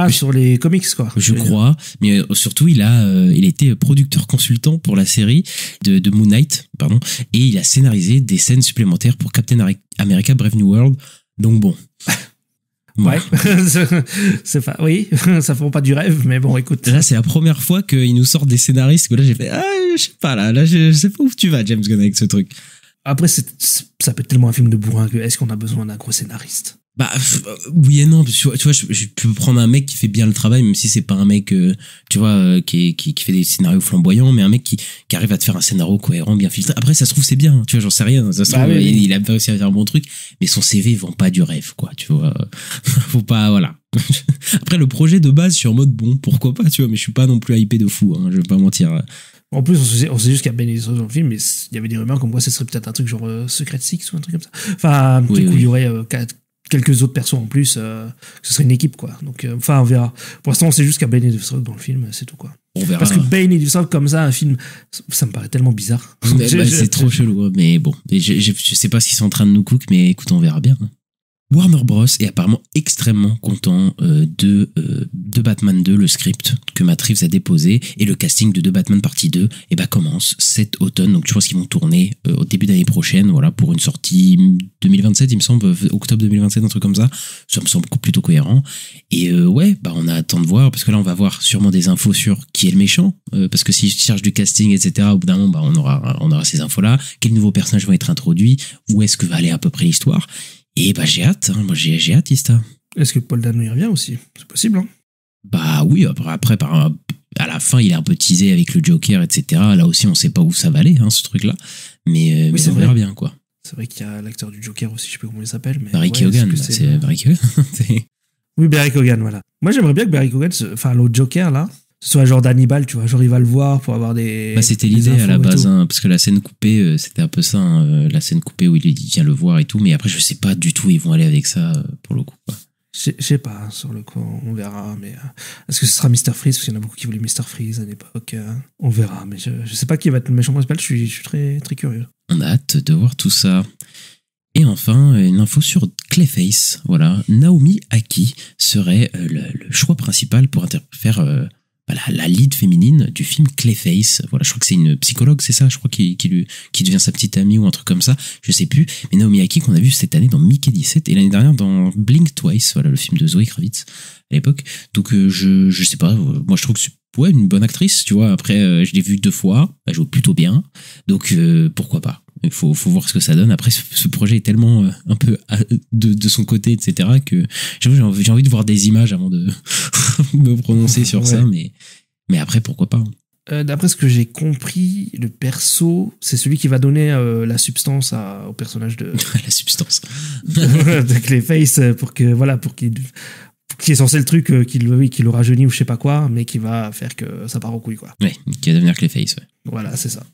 sur les comics, quoi. Je crois. Mais surtout, il a été producteur consultant pour la série de Moon Knight, pardon. Et il a scénarisé des scènes supplémentaires pour Captain America Brave New World. Donc bon. Ouais, c'est pas, oui, ça fait pas du rêve, mais bon, écoute. Là, c'est la première fois qu'ils nous sortent des scénaristes que là, j'ai fait, je sais pas, là, je sais pas où tu vas, James Gunn, avec ce truc. Après, ça peut être tellement un film de bourrin que est-ce qu'on a besoin d'un gros scénariste? Bah oui et non, tu vois, je peux prendre un mec qui fait bien le travail, même si c'est pas un mec tu vois qui fait des scénarios flamboyants, mais un mec qui arrive à te faire un scénario cohérent, bien filtré. Après ça se trouve c'est bien, tu vois, j'en sais rien, ça se trouve oui. il a pas réussi à faire un bon truc, mais son CV vend pas du rêve quoi, tu vois. Faut pas, voilà. Après le projet de base, je suis en mode bon, pourquoi pas, tu vois, mais je suis pas non plus hypé de fou, je vais pas mentir. En plus, on sait juste qu'il y a Ben Idris dans le film, mais il y avait des rumeurs comme quoi ce serait peut-être un truc genre Secret Six ou un truc comme ça. Enfin, un truc où il y aurait quelques autres persos en plus, que ce serait une équipe, quoi. Donc, on verra. Pour l'instant, on sait juste qu'il y a Ben Idris dans le film, c'est tout, quoi. On verra. Parce que Ben Idris comme ça, un film, ça me paraît tellement bizarre. C'est trop chelou, mais bon. Je sais pas ce qu'ils sont en train de nous cook, mais écoute, on verra bien. Warner Bros est apparemment extrêmement content de Batman 2, le script que Matt Reeves a déposé, et le casting de The Batman partie 2 commence cet automne. Donc je pense qu'ils vont tourner au début d'année prochaine, voilà, pour une sortie 2027, il me semble, octobre 2027, un truc comme ça. Ça me semble plutôt cohérent. Et on a hâte de voir, parce que là on va voir sûrement des infos sur qui est le méchant, parce que si je cherche du casting, etc., au bout d'un moment, on aura ces infos-là. Quels nouveaux personnages vont être introduits, où est-ce que va aller à peu près l'histoire. Et j'ai hâte, moi j'ai hâte, Ista. Est-ce que Paul Dano y revient aussi? C'est possible, hein? Bah oui, après à la fin il est un peu teasé avec le Joker, etc. Là aussi on sait pas où ça va aller, ce truc-là. Mais on verra bien, quoi. C'est vrai qu'il y a l'acteur du Joker aussi, je sais pas comment il s'appelle. Mais Barry Keoghan, c'est Barry Keoghan. Oui, Barry Keoghan, voilà. Moi j'aimerais bien que Barry Keoghan, enfin l'autre Joker là, ce soit genre d'Hannibal, tu vois, genre il va le voir pour avoir des... Bah c'était l'idée à la base, parce que la scène coupée, c'était un peu ça, la scène coupée où il vient le voir et tout, mais après je sais pas du tout où ils vont aller avec ça, pour le coup, quoi. Je sais pas, sur le coup, on verra, mais est-ce que ce sera Mr. Freeze, parce qu'il y en a beaucoup qui voulaient Mr. Freeze à l'époque, on verra, mais je sais pas qui va être le méchant principal, je suis très, très curieux. On a hâte de voir tout ça. Et enfin, une info sur Clayface, voilà, Naomi Aki serait le choix principal pour faire... la lead féminine du film Clayface. Voilà, je crois que c'est une psychologue, c'est ça, je crois, qui devient sa petite amie ou un truc comme ça, je sais plus. Mais Naomi Aki qu'on a vu cette année dans Mickey 17 et l'année dernière dans Blink Twice, voilà, le film de Zoe Kravitz à l'époque. Donc je sais pas, moi je trouve que c'est une bonne actrice, tu vois. Après je l'ai vue 2 fois, elle joue plutôt bien. Donc pourquoi pas. Il faut voir ce que ça donne. Après, ce projet est tellement un peu de son côté, etc., que j'ai envie de voir des images avant de me prononcer sur ça, mais après, pourquoi pas. D'après ce que j'ai compris, le perso, c'est celui qui va donner la substance au personnage de... La substance. de Clayface, pour qu'il est censé le truc qu'il aura rajeuni ou je sais pas quoi, mais qui va faire que ça part en couille, quoi. Ouais, qui va devenir Clayface, ouais. Voilà, c'est ça.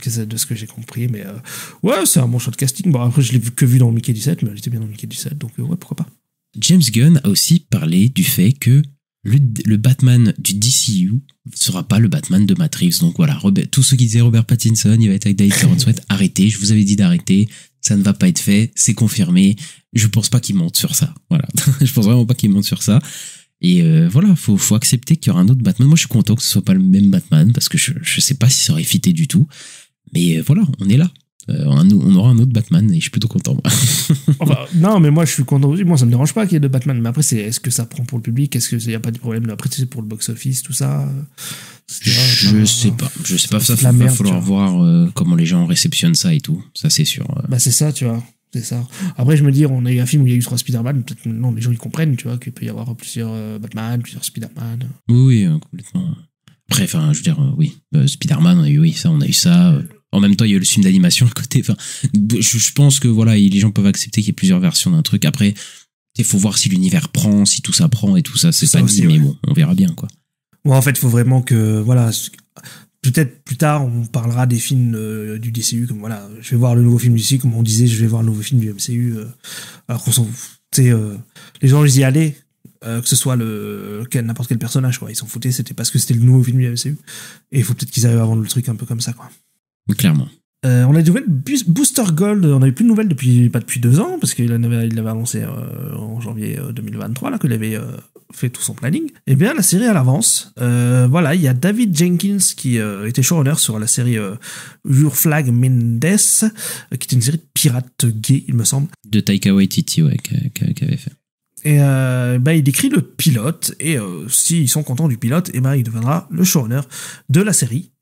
C'est de ce que j'ai compris, mais c'est un bon choix de casting. Bon, après, je l'ai vu dans Mickey 17, mais elle était bien dans Mickey 17, donc pourquoi pas. James Gunn a aussi parlé du fait que le Batman du DCU sera pas le Batman de Matt Reeves. Donc voilà, tous ceux qui disaient Robert Pattinson, il va être avec David Corenswet, arrêtez, je vous avais dit d'arrêter, ça ne va pas être fait, c'est confirmé. Je pense pas qu'il monte sur ça. Voilà, je pense vraiment pas qu'il monte sur ça. Et voilà, faut accepter qu'il y aura un autre Batman. Moi, je suis content que ce soit pas le même Batman parce que je sais pas si ça aurait fité du tout. Mais voilà, on est là. On aura un autre Batman et je suis plutôt content, moi. Enfin, non, mais moi, je suis content aussi. Moi, ça me dérange pas qu'il y ait deux Batman. Mais après, est-ce que ça prend pour le public? Est-ce qu'il n'y a pas de problème? Après, c'est pour le box-office, tout ça. Je sais pas. Ça va falloir voir comment les gens réceptionnent ça et tout. Ça, c'est sûr. Bah, c'est ça, tu vois. C'est ça. Après, je me dis, on a eu un film où il y a eu 3 Spider-Man. Peut-être maintenant, les gens, ils comprennent, tu vois, qu'il peut y avoir plusieurs Batman, plusieurs Spider-Man. Oui, complètement. Après, enfin, je veux dire, oui. Spider-Man, on a eu ça. En même temps, il y a eu le film d'animation à côté. Enfin, je pense que voilà, les gens peuvent accepter qu'il y ait plusieurs versions d'un truc. Après, il faut voir si l'univers prend, si tout ça prend et tout ça. C'est pas dit, mais bon, on verra bien, quoi. Bon, en fait, il faut vraiment que, voilà, peut-être plus tard, on parlera des films du DCU, comme voilà, je vais voir le nouveau film du DCU, comme on disait, je vais voir le nouveau film du MCU. Alors qu'on s'en fout, les gens, ils y allaient. Que ce soit n'importe quel personnage, quoi. Ils s'en foutaient, c'était parce que c'était le nouveau film du MCU. Et il faut peut-être qu'ils arrivent à vendre le truc un peu comme ça, quoi. Clairement. On a des nouvelles Booster Gold, on n'avait plus de nouvelles depuis 2 ans, parce qu'il l'avait annoncé en janvier 2023, là, qu'il avait fait tout son planning. Eh bien, la série à l'avance. Voilà, il y a David Jenkins qui était showrunner sur la série Your Flag Mendes, qui était une série de pirates gays, il me semble. De Taika Waititi, ouais, qui avait fait. Et il écrit le pilote, et s'ils sont contents du pilote, il deviendra le showrunner de la série.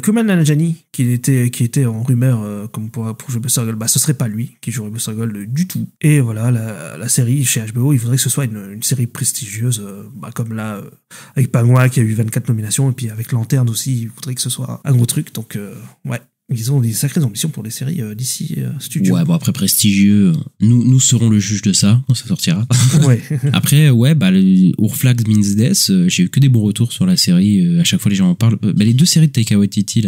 Kumail Nanjiani, qui était en rumeur comme pour jouer Buster Gold, ce serait pas lui qui jouerait Buster Gold du tout. Et voilà, la série chez HBO, il faudrait que ce soit une série prestigieuse, comme là, avec Pangwa qui a eu 24 nominations, et puis avec Lanterne aussi, il faudrait que ce soit un gros truc. Donc, ouais. Ils ont des sacrées ambitions pour les séries d'ici Studio. Ouais, bon après prestigieux, nous serons le juge de ça quand ça sortira. Ouais. Après, ouais, le Urflag Means Death, j'ai eu que des bons retours sur la série. À chaque fois les gens en parlent. Les deux séries de Taika Waititi,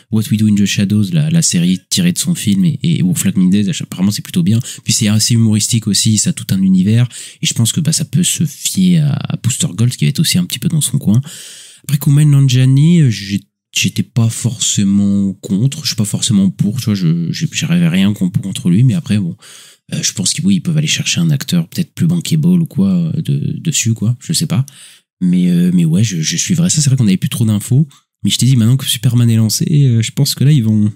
What We Do in the Shadows, la série tirée de son film, et Urflag Means Death, apparemment c'est plutôt bien. Puis c'est assez humoristique aussi, ça a tout un univers. Et je pense que ça peut se fier à Booster Gold, qui va être aussi un petit peu dans son coin. Après Kumail Nanjiani, j'étais pas forcément contre, je suis pas forcément pour, tu vois, j'arrivais rien contre lui, mais après bon, je pense qu'ils peuvent aller chercher un acteur peut-être plus bankable ou quoi dessus quoi, je sais pas, mais ouais, je suivrais ça. C'est vrai qu'on avait plus trop d'infos, mais je t'ai dit maintenant que Superman est lancé, je pense que là ils vont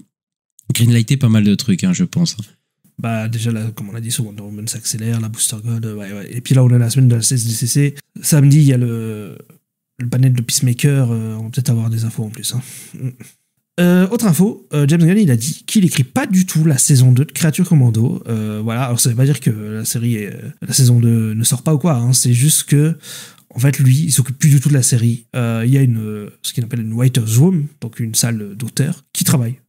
greenlighter pas mal de trucs, je pense. Déjà là, comme on a dit, sur Wonder Woman s'accélère, la Booster Gold, ouais. Et puis là on a la semaine de la CSDCC, samedi il y a le panel de Peacemaker, on va peut-être avoir des infos en plus. Autre info, James Gunn il a dit qu'il écrit pas du tout la saison 2 de Creature Commando. Voilà, alors ça veut pas dire que la saison 2 ne sort pas ou quoi, c'est juste que en fait lui il s'occupe plus du tout de la série. Il y a ce qu'il appelle une writer's room, donc une salle d'auteurs qui travaille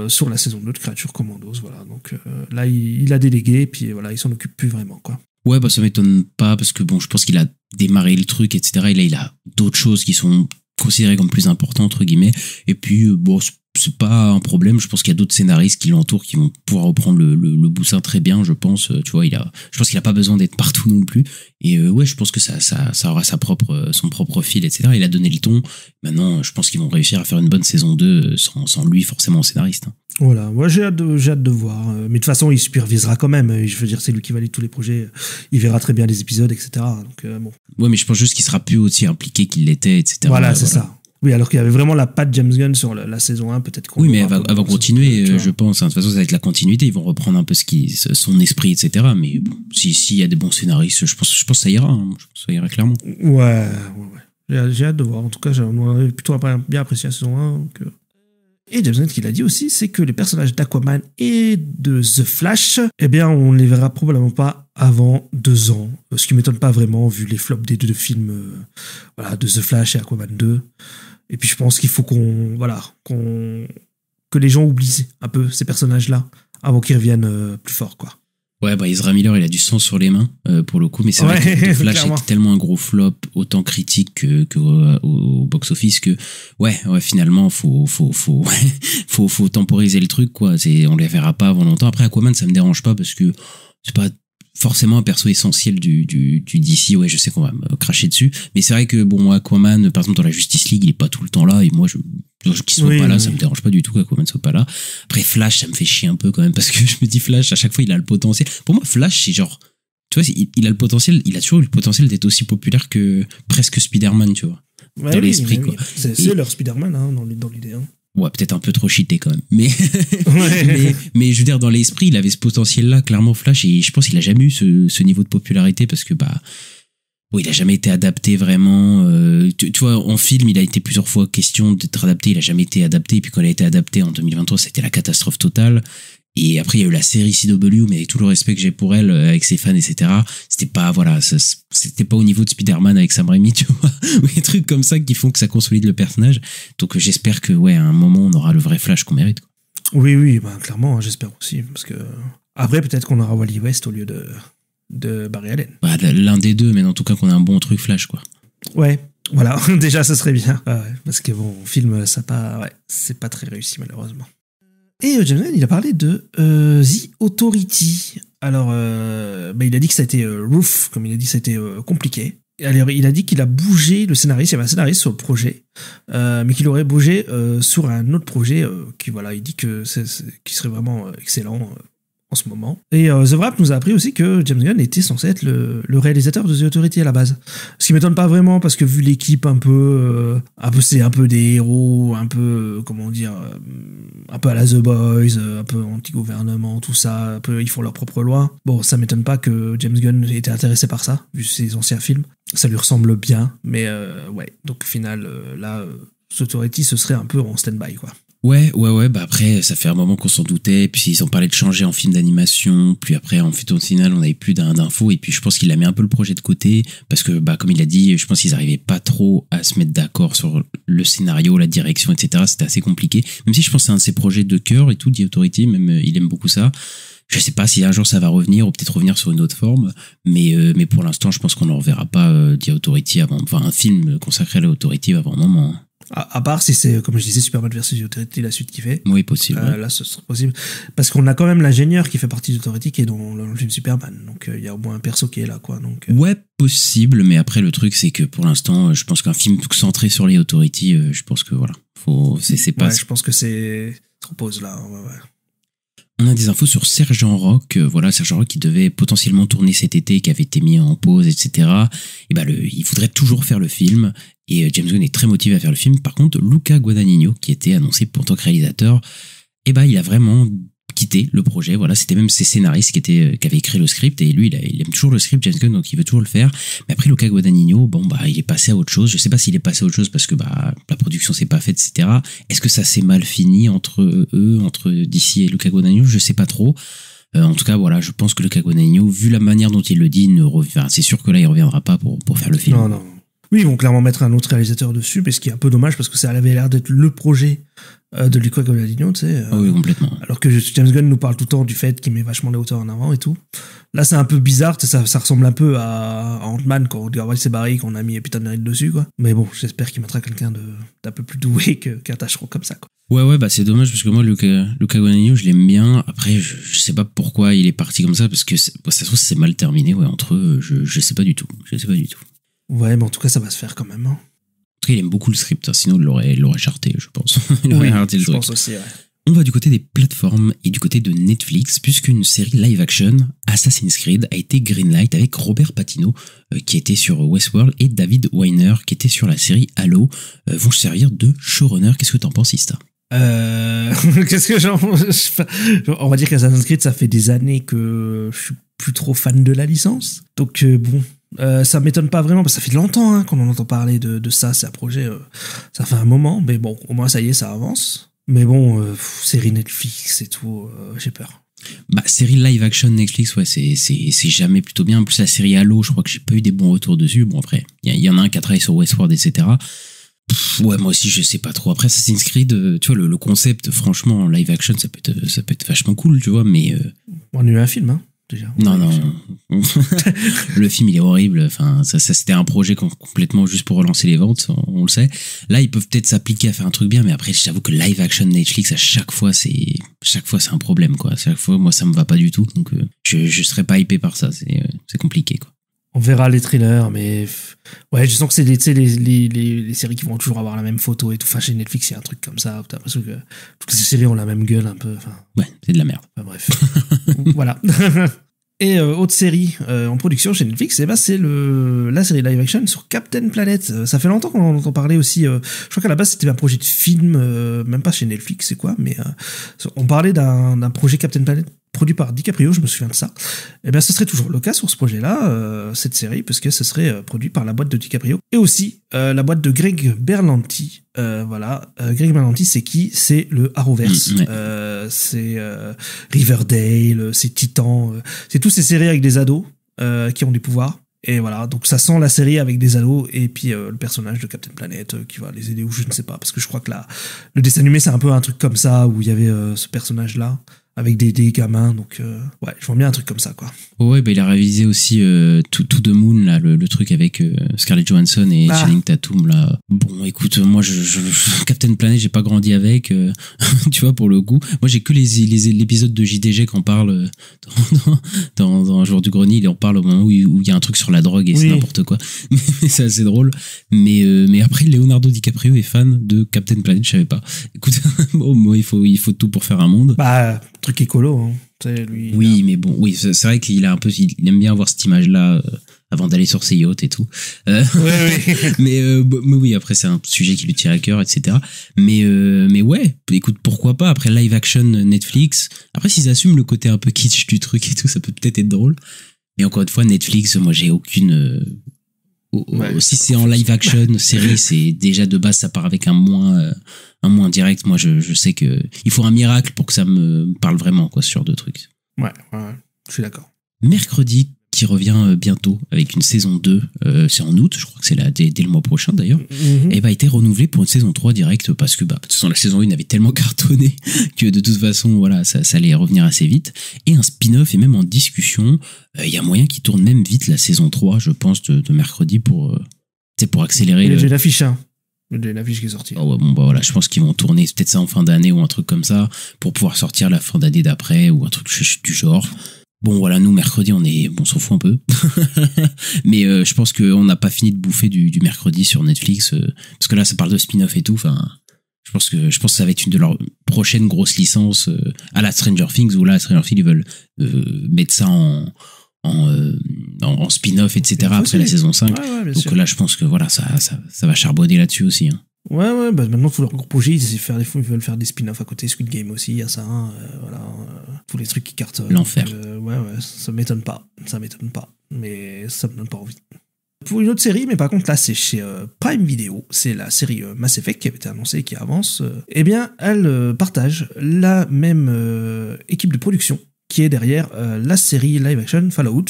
sur la saison 2 de Creature Commandos. Voilà, donc là il a délégué, puis voilà, il s'en occupe plus vraiment quoi. Ouais, ça m'étonne pas, parce que bon, je pense qu'il a démarré le truc, etc. Et là, il a d'autres choses qui sont considérées comme plus importantes, entre guillemets. Et puis, bon, c'est pas un problème. Je pense qu'il y a d'autres scénaristes qui l'entourent qui vont pouvoir reprendre le boussin très bien, je pense. Tu vois, je pense qu'il a pas besoin d'être partout non plus. Et ouais, je pense que ça aura son propre fil, etc. Il a donné le ton. Maintenant, je pense qu'ils vont réussir à faire une bonne saison 2 sans lui forcément en scénariste. Voilà, moi j'ai hâte de voir. Mais de toute façon, il supervisera quand même. Je veux dire, c'est lui qui valide tous les projets. Il verra très bien les épisodes, etc. Donc, bon. Ouais, mais je pense juste qu'il sera plus aussi impliqué qu'il l'était, etc. Voilà, c'est ça. Oui, alors qu'il y avait vraiment la patte James Gunn sur la saison 1, peut-être qu'on... Oui, mais elle va continuer, je pense. De toute façon, ça va être la continuité. Ils vont reprendre un peu son esprit, etc. Mais bon, s'il y a des bons scénaristes, je pense que ça ira. Je pense que ça ira clairement. Ouais. J'ai hâte de voir. En tout cas, on avait plutôt bien apprécié la saison 1. Donc, Et James Gunn, ce qu'il a dit aussi, c'est que les personnages d'Aquaman et de The Flash, on ne les verra probablement pas avant 2 ans. Ce qui ne m'étonne pas vraiment, vu les flops des deux films de The Flash et Aquaman 2. Et puis je pense qu'il faut que les gens oublient un peu ces personnages-là avant qu'ils reviennent plus forts, quoi. Ouais, Ezra Miller, il a du sang sur les mains, pour le coup, mais c'est vrai que The Flash est tellement un gros flop, autant critique au box-office que, finalement, faut temporiser le truc, quoi. On les verra pas avant longtemps. Après, Aquaman, ça me dérange pas parce que c'est pas forcément un perso essentiel du DC. Ouais, je sais qu'on va me cracher dessus, mais c'est vrai que bon, Aquaman, par exemple dans la Justice League, il est pas tout le temps là, et moi qu'il soit pas là, ça me dérange pas du tout qu'Aquaman soit pas là. Après Flash, ça me fait chier un peu quand même, parce que je me dis Flash, à chaque fois il a le potentiel. Pour moi Flash, c'est genre, tu vois, il a le potentiel, il a toujours eu le potentiel d'être aussi populaire que presque Spider-Man, tu vois, dans l'esprit, quoi. C'est leur Spider-Man, dans l'idée. Ouais, peut-être un peu trop cheaté quand même. Mais je veux dire, dans l'esprit, il avait ce potentiel-là, clairement, Flash, et je pense qu'il a jamais eu ce niveau de popularité parce que, il a jamais été adapté vraiment. Tu vois, en film, il a été plusieurs fois question d'être adapté, il a jamais été adapté, et puis quand il a été adapté en 2023, c'était la catastrophe totale. Et après, il y a eu la série CW, mais avec tout le respect que j'ai pour elle, avec ses fans, etc., c'était pas au niveau de Spider-Man avec Sam Raimi, tu vois, ou des trucs comme ça qui font que ça consolide le personnage. Donc j'espère que, à un moment, on aura le vrai Flash qu'on mérite, quoi. Oui, clairement, j'espère aussi, parce que après, peut-être qu'on aura Wally West au lieu de Barry Allen. L'un des deux, mais en tout cas qu'on a un bon truc Flash, quoi. Ouais, voilà, déjà, ça serait bien. Parce que bon, film, c'est pas très réussi, malheureusement. Et James Gunn, il a parlé de The Authority. Alors, il a dit que ça a été rough, comme il a dit, ça a été compliqué. Alors, il a dit qu'il a bougé le scénariste, il y avait un scénariste sur le projet, mais qu'il aurait bougé sur un autre projet il dit que qui serait vraiment excellent en ce moment. Et The Wrap nous a appris aussi que James Gunn était censé être le réalisateur de The Authority à la base. Ce qui m'étonne pas vraiment, parce que vu l'équipe c'est un peu des héros, un peu, un peu à la The Boys, un peu anti-gouvernement, tout ça, un peu ils font leur propre loi. Bon, ça m'étonne pas que James Gunn était intéressé par ça, vu ses anciens films. Ça lui ressemble bien, mais donc au final, Authority, ce serait un peu en stand-by, quoi. Ouais, bah après, ça fait un moment qu'on s'en doutait, puis ils ont parlé de changer en film d'animation, puis après, en fait, au final, on avait plus d'infos, et puis je pense qu'il a mis un peu le projet de côté, parce que, bah, comme il a dit, je pense qu'ils arrivaient pas trop à se mettre d'accord sur le scénario, la direction, etc. C'était assez compliqué, même si je pense que c'est un de ses projets de cœur et tout, The Authority, même, il aime beaucoup ça. Je sais pas si un jour ça va revenir, ou peut-être revenir sur une autre forme, mais pour l'instant, je pense qu'on ne reverra pas The Authority avant, enfin, un film consacré à la Authority avant un moment. À part si c'est, comme je disais, Superman vs Authority, la suite qui fait. Oui, possible. Là, ce serait possible. Parce qu'on a quand même l'ingénieur qui fait partie d'Authority qui est dans le film Superman. Donc, il y a au moins un perso qui est là, quoi. Donc, Ouais, possible, mais après, le truc, c'est que pour l'instant, je pense qu'un film centré sur les Authority, je pense que voilà. C'est pas. Ouais, je pense que c'est. Se repose là. Ouais. On a des infos sur Sergent Rock, Sergent Rock qui devait potentiellement tourner cet été, qui avait été mis en pause, etc. Et ben, il voudrait toujours faire le film, et James Gunn est très motivé à faire le film. Par contre, Luca Guadagnino, qui était annoncé en tant que réalisateur, et ben, il a vraiment quitté le projet. Voilà, c'était même ses scénaristes qui avaient écrit le script, et lui, il aime toujours le script, James Gunn, donc il veut toujours le faire. Mais après, Luca Guadagnino, il est passé à autre chose. Je sais pas s'il est passé à autre chose parce que, la production s'est pas faite, etc. Est-ce que ça s'est mal fini entre eux, entre DC et Luca Guadagnino? Je sais pas trop. En tout cas, voilà, je pense que Luca Guadagnino, vu la manière dont il le dit, c'est sûr que là, il reviendra pas pour faire le film. Non. Oui, ils vont clairement mettre un autre réalisateur dessus, mais ce qui est un peu dommage parce que ça avait l'air d'être le projet de Luca Guadagnino, tu sais. Oui, complètement. Alors que James Gunn nous parle tout le temps du fait qu'il met vachement les hauteurs en avant et tout. Là, c'est un peu bizarre, ça ressemble un peu à Ant-Man quand on dit c'est barré qu'on a mis Peter Merritt dessus, quoi. Mais bon, j'espère qu'il mettra quelqu'un d'un peu plus doué qu'un tâcheron comme ça, quoi. Ouais, c'est dommage parce que moi, Luca Guadagnino, je l'aime bien. Après, je sais pas pourquoi il est parti comme ça parce que ça se trouve, c'est mal terminé, entre eux. Je sais pas du tout. Ouais, mais en tout cas, ça va se faire quand même. Hein. En tout cas, il aime beaucoup le script, sinon il l'aurait charté, je pense. Je pense aussi, ouais. On va du côté des plateformes et du côté de Netflix, puisqu'une série live-action, Assassin's Creed, a été greenlight avec Robert Pattinson, qui était sur Westworld, et David Weiner, qui était sur la série Halo, vont servir de showrunner. Qu'est-ce que t'en penses, Ista? Qu'est-ce que on va dire qu'Assassin's Creed, ça fait des années que je suis plus trop fan de la licence. Donc, ça m'étonne pas vraiment, parce que ça fait longtemps qu'on en entend parler de ça. C'est un projet, ça fait un moment, mais bon, au moins ça y est, ça avance. Mais bon, série Netflix et tout, j'ai peur. Série live action Netflix, ouais, c'est jamais plutôt bien. En plus, la série Halo, je crois que j'ai pas eu des bons retours dessus. Bon, après, il y en a un qui a travaillé sur Westworld, etc. Ouais, moi aussi, je sais pas trop. Après, Assassin's Creed, tu vois, le concept, franchement, en live action, ça peut être vachement cool, tu vois, mais. On a eu un film, hein. Déjà. Non. Le film, il est horrible. Enfin, ça c'était un projet complètement juste pour relancer les ventes, on le sait. Là, ils peuvent peut-être s'appliquer à faire un truc bien, mais après, j'avoue que live action Netflix, à chaque fois, c'est un problème, quoi. Chaque fois, moi, ça me va pas du tout. Donc, je serais pas hypé par ça. C'est compliqué, quoi. On verra les trailers, mais ouais, je sens que c'est les séries qui vont toujours avoir la même photo et tout. Enfin, chez Netflix, il y a un truc comme ça. T'as l'impression que toutes ces séries ont la même gueule un peu. Enfin, ouais, c'est de la merde. Enfin, bref. Voilà. Et autre série en production chez Netflix, c'est la série live action sur Captain Planet. Ça fait longtemps qu'on en entend parler aussi. Je crois qu'à la base, c'était un projet de film, même pas chez Netflix, c'est quoi, mais on parlait d'un projet Captain Planet produit par DiCaprio, je me souviens de ça. Et bien, ce serait toujours le cas sur ce projet-là, cette série, parce que ce serait produit par la boîte de DiCaprio et aussi la boîte de Greg Berlanti. Greg Berlanti, c'est qui? C'est le Arrowverse. C'est Riverdale, c'est Titan, c'est toutes ces séries avec des ados qui ont des pouvoirs. Et voilà, donc ça sent la série avec des ados et puis le personnage de Captain Planet qui va les aider, ou je ne sais pas, parce que je crois que le dessin animé, c'est un peu un truc comme ça, où il y avait ce personnage-là avec des gamins, donc ouais, je vois bien un truc comme ça, quoi. Ouais, il a réalisé aussi To the Moon, là, le truc avec Scarlett Johansson et Channing Tatum, là. Bon, écoute, moi, Captain Planet, j'ai pas grandi avec, tu vois, pour le coup. Moi, j'ai que l'épisode de JDG qu'on parle dans Un jour du grenier, et on parle au moment où il y a un truc sur la drogue et c'est n'importe quoi. Mais c'est assez drôle. Mais après, Leonardo DiCaprio est fan de Captain Planet, je savais pas. Écoute, bon, moi, il faut tout pour faire un monde. Truc écolo, hein. Lui, oui, mais bon, oui, c'est vrai qu'il a un peu, il aime bien avoir cette image-là avant d'aller sur ses yachts et tout. Oui. mais oui, après c'est un sujet qui lui tient à cœur, etc. Mais ouais, écoute, pourquoi pas. Après live action Netflix. Après, s'ils assument le côté un peu kitsch du truc et tout, ça peut peut-être être drôle. Mais encore une fois, Netflix, moi, j'ai aucune si c'est en live action série, c'est déjà de base ça part avec un moins direct. Moi je sais que il faut un miracle pour que ça me parle vraiment quoi, ce genre de trucs. Ouais, je suis d'accord. Mercredi qui revient bientôt avec une saison 2, c'est en août, je crois que c'est là dès le mois prochain d'ailleurs, et a été renouvelé pour une saison 3 directe parce que de toute façon la saison 1 avait tellement cartonné que de toute façon voilà ça allait revenir assez vite, et un spin-off est même en discussion. Il y a moyen qu'il tourne même vite la saison 3 je pense de Mercredi pour accélérer. Il y a déjà l'affiche, hein. Il y a déjà l'affiche qui est sortie. Oh ouais, bon bah voilà, je pense qu'ils vont tourner peut-être ça en fin d'année ou un truc comme ça pour pouvoir sortir la fin d'année d'après ou un truc du genre. Bon voilà, nous Mercredi on s'en fout un peu mais je pense qu'on n'a pas fini de bouffer du Mercredi sur Netflix, parce que là ça parle de spin-off et tout. Enfin, je pense que ça va être une de leurs prochaines grosses licences, à la Stranger Things, où là Stranger Things ils veulent mettre ça en spin-off etc. après la saison 5. Donc sûr. Là je pense que voilà ça va charbonner là-dessus aussi, hein. Ouais, bah maintenant tous leurs gros projets ils veulent faire des spin-offs à côté. Squid Game aussi, il y a ça, voilà, tous les trucs qui cartonnent. L'enfer. Ouais, ça m'étonne pas, mais ça me donne pas envie. Pour une autre série, mais par contre là c'est chez Prime Video, c'est la série Mass Effect qui avait été annoncée et qui avance. Eh bien, elle partage la même équipe de production qui est derrière la série live action Fallout,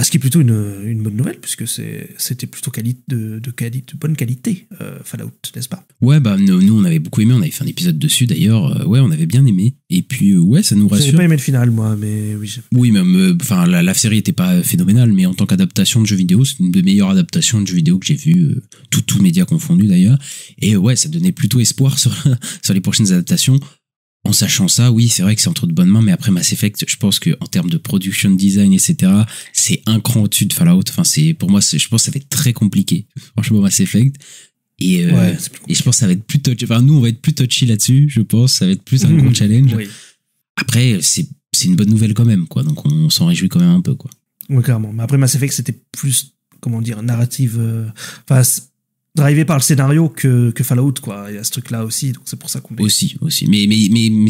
ce qui est plutôt une bonne nouvelle, puisque c'était plutôt de bonne qualité, Fallout, n'est-ce pas? Ouais, nous on avait beaucoup aimé, on avait fait un épisode dessus d'ailleurs, on avait bien aimé, et puis ça nous rassure. J'avais pas aimé le final moi, mais oui. Oui, même, la série était pas phénoménale, mais en tant qu'adaptation de jeux vidéo, c'est une des meilleures adaptations de jeux vidéo que j'ai vues, tous médias confondus d'ailleurs, et ça donnait plutôt espoir sur les prochaines adaptations. En sachant ça, oui, c'est vrai que c'est entre de bonnes mains, mais après Mass Effect, je pense que en termes de production design, etc., c'est un cran au-dessus de Fallout. Enfin, pour moi, je pense que ça va être très compliqué. Franchement, Mass Effect. Et je pense que ça va être plus touchy. Enfin, nous, on va être plus touchy là-dessus, je pense. Ça va être plus un gros challenge. Oui. Après, c'est une bonne nouvelle quand même, quoi. Donc, on s'en réjouit quand même un peu, quoi. Oui, clairement. Mais après, Mass Effect, c'était plus, narrative, drivé par le scénario que Fallout, quoi. Il y a ce truc-là aussi, donc c'est pour ça qu'on... Aussi. Mais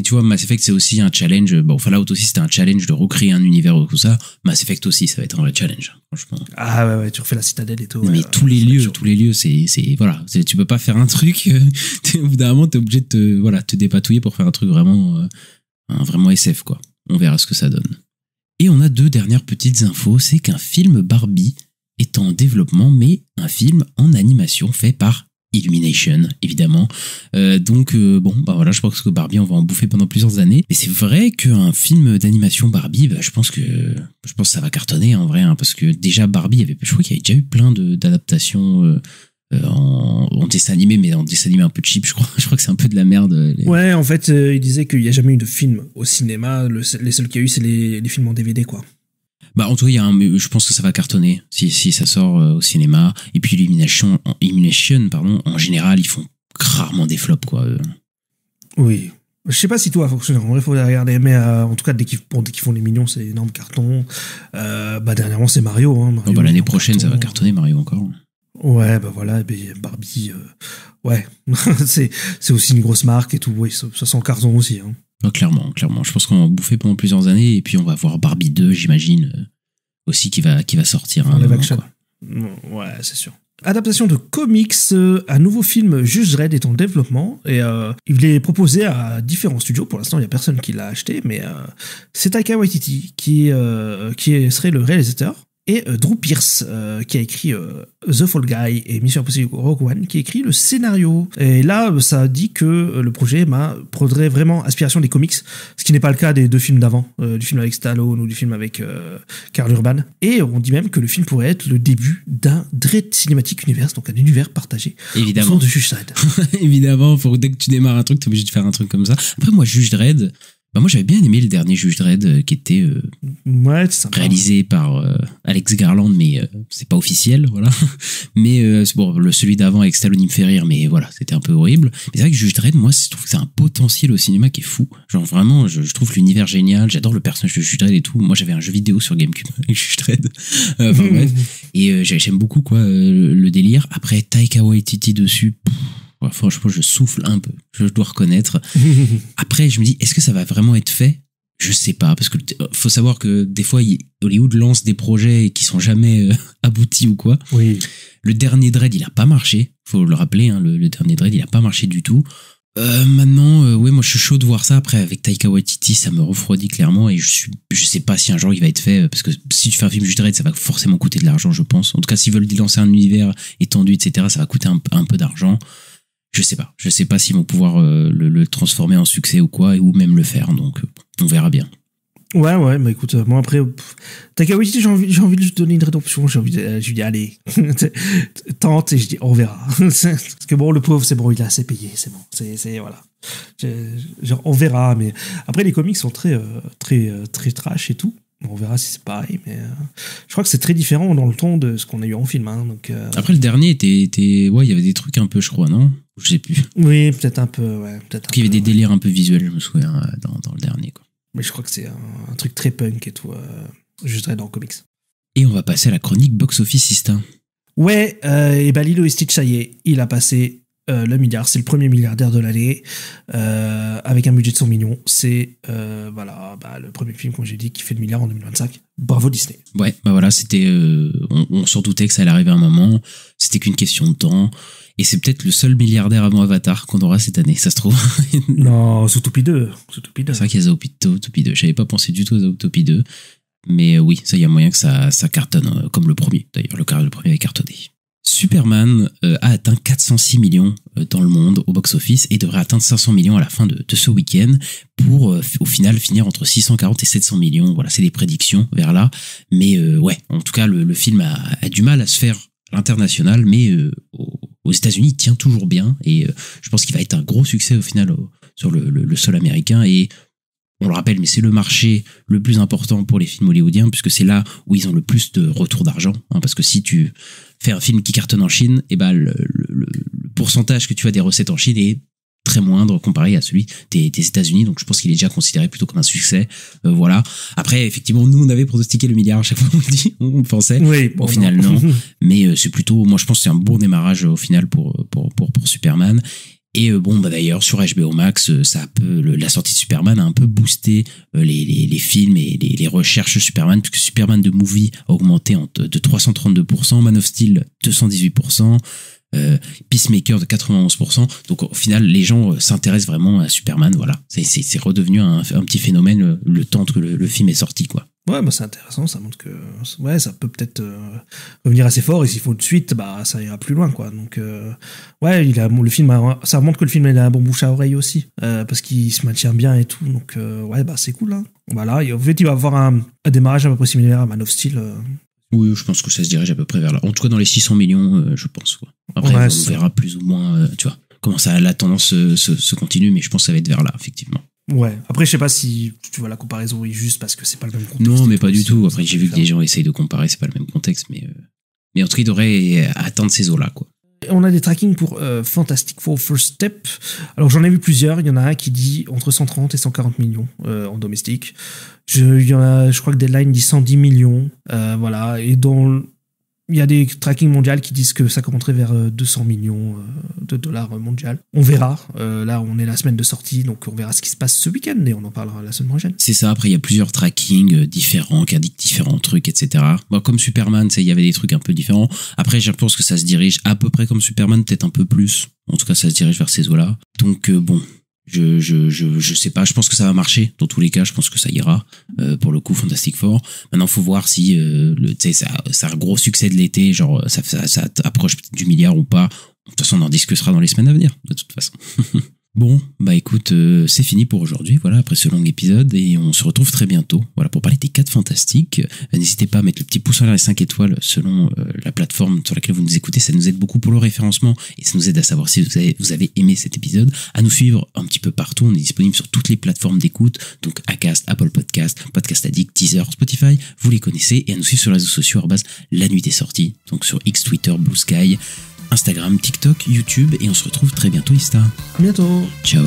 tu vois, Mass Effect, c'est aussi un challenge. Bon, Fallout aussi, c'était un challenge de recréer un univers ou tout ça. Mass Effect aussi, ça va être un vrai challenge, franchement. Ah ouais, tu refais la citadelle et tout. Mais tous les lieux, c'est voilà. Tu peux pas faire un truc, au bout d'un moment, t'es obligé de te dépatouiller pour faire un truc vraiment SF, quoi. On verra ce que ça donne. Et on a 2 dernières petites infos, c'est qu'un film Barbie est en développement, mais un film en animation fait par Illumination, évidemment. Voilà, je pense que Barbie, on va en bouffer pendant plusieurs années. Mais c'est vrai qu'un film d'animation Barbie, je pense que ça va cartonner en vrai, hein, parce que déjà Barbie, je crois qu'il y avait déjà eu plein d'adaptations en dessin animé, mais en dessin animé un peu cheap, je crois. Je crois que c'est un peu de la merde. Ouais, en fait, il disait qu'il n'y a jamais eu de film au cinéma. Les seuls qu'il y a eu, c'est les films en DVD, quoi. En tout cas, je pense que ça va cartonner si ça sort au cinéma. Et puis Illumination, en général, ils font rarement des flops, quoi. Oui. Je sais pas si tout va fonctionner. En vrai, il faut les regarder. Mais en tout cas, dès qu'ils font les millions, c'est énorme carton. Dernièrement, c'est Mario. Hein, Mario l'année prochaine, ça va cartonner, Mario, encore. Ouais, voilà. Et puis Barbie, c'est aussi une grosse marque et tout. Oui, ça sent carton aussi, hein. Clairement. Je pense qu'on va bouffer pendant plusieurs années, et puis on va voir Barbie 2, j'imagine, aussi qui va sortir. Live action. Ouais, c'est sûr. Adaptation de comics, un nouveau film Judge Dredd est en développement, et il est proposé à différents studios. Pour l'instant, il n'y a personne qui l'a acheté, mais c'est Taika Waititi qui serait le réalisateur. Et Drew Pearce, qui a écrit The Fall Guy et Mission Impossible Rogue One, qui a écrit le scénario. Et là, ça dit que le projet prendrait vraiment inspiration des comics, ce qui n'est pas le cas des 2 films d'avant, du film avec Stallone ou du film avec Karl Urban. Et on dit même que le film pourrait être le début d'un Dredd Cinematic Universe, donc un univers partagé. Évidemment. Au fond de Judge Dredd. Évidemment, dès que tu démarres un truc, t'es obligé de faire un truc comme ça. Après, moi, Judge Dredd... moi j'avais bien aimé le dernier Judge Dredd qui était réalisé par Alex Garland, mais c'est pas officiel, voilà. Mais celui d'avant avec Stallone il me fait rire, mais voilà, c'était un peu horrible. Mais c'est vrai que Judge Dredd, moi je trouve que c'est un potentiel au cinéma qui est fou. Genre vraiment, je trouve l'univers génial, j'adore le personnage de Judge Dredd et tout. Moi j'avais un jeu vidéo sur GameCube avec Judge Dredd. Bref. Et j'aime beaucoup le délire. Après Taika Waititi dessus... franchement, je souffle un peu, je dois reconnaître. Après, je me dis, est-ce que ça va vraiment être fait? Je sais pas, parce que faut savoir que des fois, Hollywood lance des projets qui sont jamais aboutis ou quoi. Oui. Le dernier Dredd, il a pas marché. Faut le rappeler, hein, le dernier Dredd, il a pas marché du tout. Maintenant, ouais, moi je suis chaud de voir ça. Après, avec Taika Waititi, ça me refroidit clairement et je sais pas si un jour il va être fait, parce que si tu fais un film juste Dredd, ça va forcément coûter de l'argent, je pense. En tout cas, s'ils veulent lancer un univers étendu, etc., ça va coûter un peu d'argent. Je sais pas s'ils vont pouvoir le transformer en succès ou quoi, ou même le faire. Donc, on verra bien. Ouais, bah écoute, moi après, Taika Waititi, j'ai envie de lui donner une rédemption, je lui dis, allez, tente, et je dis, on verra. Parce que bon, le pauvre, c'est bon, il a assez payé, c'est bon, c'est voilà. Genre, on verra, mais après, les comics sont très trash et tout. On verra si c'est pareil, mais je crois que c'est très différent dans le ton de ce qu'on a eu en film, hein, donc. Après, le dernier était, ouais, il y avait des trucs un peu, je crois, non? Je sais plus. Oui, peut-être un peu, ouais, peut-être. Il y avait des délires un peu visuels, je me souviens, dans le dernier, quoi. Mais je crois que c'est un truc très punk et tout, juste dans le comics. Et on va passer à la chronique box-office, Ista. Ouais, et bah Lilo et Stitch, ça y est, il a passé le milliard. C'est le premier milliardaire de l'année, avec un budget de 100 millions. C'est voilà, bah, le premier film, comme j'ai dit, qui fait le milliard en 2025. Bravo Disney. Ouais, bah voilà, c'était, on s'en doutait que ça allait arriver à un moment. C'était qu'une question de temps. Et c'est peut-être le seul milliardaire avant Avatar qu'on aura cette année, ça se trouve. Non, Zootopie 2. C'est vrai qu'il y a Zootopie 2. J'avais pas pensé du tout à Zootopie 2. Mais oui, ça, il y a moyen que ça cartonne, comme le premier. D'ailleurs, le premier avait cartonné. Superman a atteint 406 millions dans le monde au box-office et devrait atteindre 500 millions à la fin de ce week-end pour au final finir entre 640 et 700 millions. Voilà, c'est des prédictions vers là. Mais ouais, en tout cas, le film a du mal à se faire à l'international, mais aux États-Unis, il tient toujours bien et je pense qu'il va être un gros succès au final sur le sol américain. Et on le rappelle, mais c'est le marché le plus important pour les films hollywoodiens puisque c'est là où ils ont le plus de retour d'argent. Hein, parce que si tu fais un film qui cartonne en Chine, et ben le pourcentage que tu as des recettes en Chine est très moindre comparé à celui des États-Unis. Donc je pense qu'il est déjà considéré plutôt comme un succès. Voilà. Après, effectivement, nous on avait pronostiqué le milliard à chaque fois on pensait. Oui, bon, au final non. Mais c'est plutôt, moi je pense que c'est un bon démarrage au final pour Superman. Et bon, bah d'ailleurs sur HBO Max, la sortie de Superman a un peu boosté les films et les recherches Superman, puisque Superman The Movie a augmenté de 332%, Man of Steel 218%, Peacemaker de 91%. Donc au final, les gens s'intéressent vraiment à Superman. Voilà, c'est redevenu un petit phénomène le temps que le film est sorti, quoi. Ouais, bah c'est intéressant, ça montre que ouais, ça peut peut-être revenir assez fort et s'il faut de suite, bah ça ira plus loin, quoi. Donc ouais, le film ça montre que le film il a un bon bouche à oreille aussi, parce qu'il se maintient bien et tout. Donc ouais, bah c'est cool, hein. Voilà, et en fait, il va avoir un démarrage à peu près similaire à Man of Steel. Oui, je pense que ça se dirige à peu près vers là. En tout cas, dans les 600 millions, je pense, quoi. Après, ouais, on verra plus ou moins, tu vois, comment la tendance se continue, mais je pense que ça va être vers là, effectivement. Ouais, après je sais pas si tu vois la comparaison est juste parce que c'est pas le même contexte. Non, mais pas du tout. Après j'ai vu que des gens essayent de comparer, c'est pas le même contexte, mais en tout cas il devrait atteindre ces eaux-là, quoi. On a des trackings pour Fantastic Four First Step. Alors j'en ai vu plusieurs, il y en a un qui dit entre 130 et 140 millions en domestique. Je crois que Deadline dit 110 millions, voilà, et il y a des trackings mondiales qui disent que ça commencerait vers 200 millions de dollars mondial. On verra. Là, on est la semaine de sortie, donc on verra ce qui se passe ce week-end et on en parlera la semaine prochaine. C'est ça. Après, il y a plusieurs trackings différents qui indiquent différents trucs, etc. Bon, comme Superman, il y avait des trucs un peu différents. Après, je pense que ça se dirige à peu près comme Superman, peut-être un peu plus. En tout cas, ça se dirige vers ces eaux-là. Donc, bon. Je sais pas, je pense que ça va marcher dans tous les cas, je pense que ça ira pour le coup Fantastic Four. Maintenant faut voir si ça a un gros succès de l'été, genre ça approche du milliard ou pas. De toute façon on en discutera dans les semaines à venir de toute façon. Bon, bah écoute, c'est fini pour aujourd'hui, voilà, après ce long épisode, et on se retrouve très bientôt, voilà, pour parler des 4 fantastiques. N'hésitez pas à mettre le petit pouce en l'air et 5 étoiles selon la plateforme sur laquelle vous nous écoutez, ça nous aide beaucoup pour le référencement, et ça nous aide à savoir si vous avez aimé cet épisode, à nous suivre un petit peu partout, on est disponible sur toutes les plateformes d'écoute, donc Acast, Apple Podcast, Podcast Addict, Deezer, Spotify, vous les connaissez, et à nous suivre sur les réseaux sociaux, @la nuit des sorties, donc sur X, Twitter, Blue Sky, Instagram, TikTok, YouTube, et on se retrouve très bientôt, Ista. À bientôt. Ciao.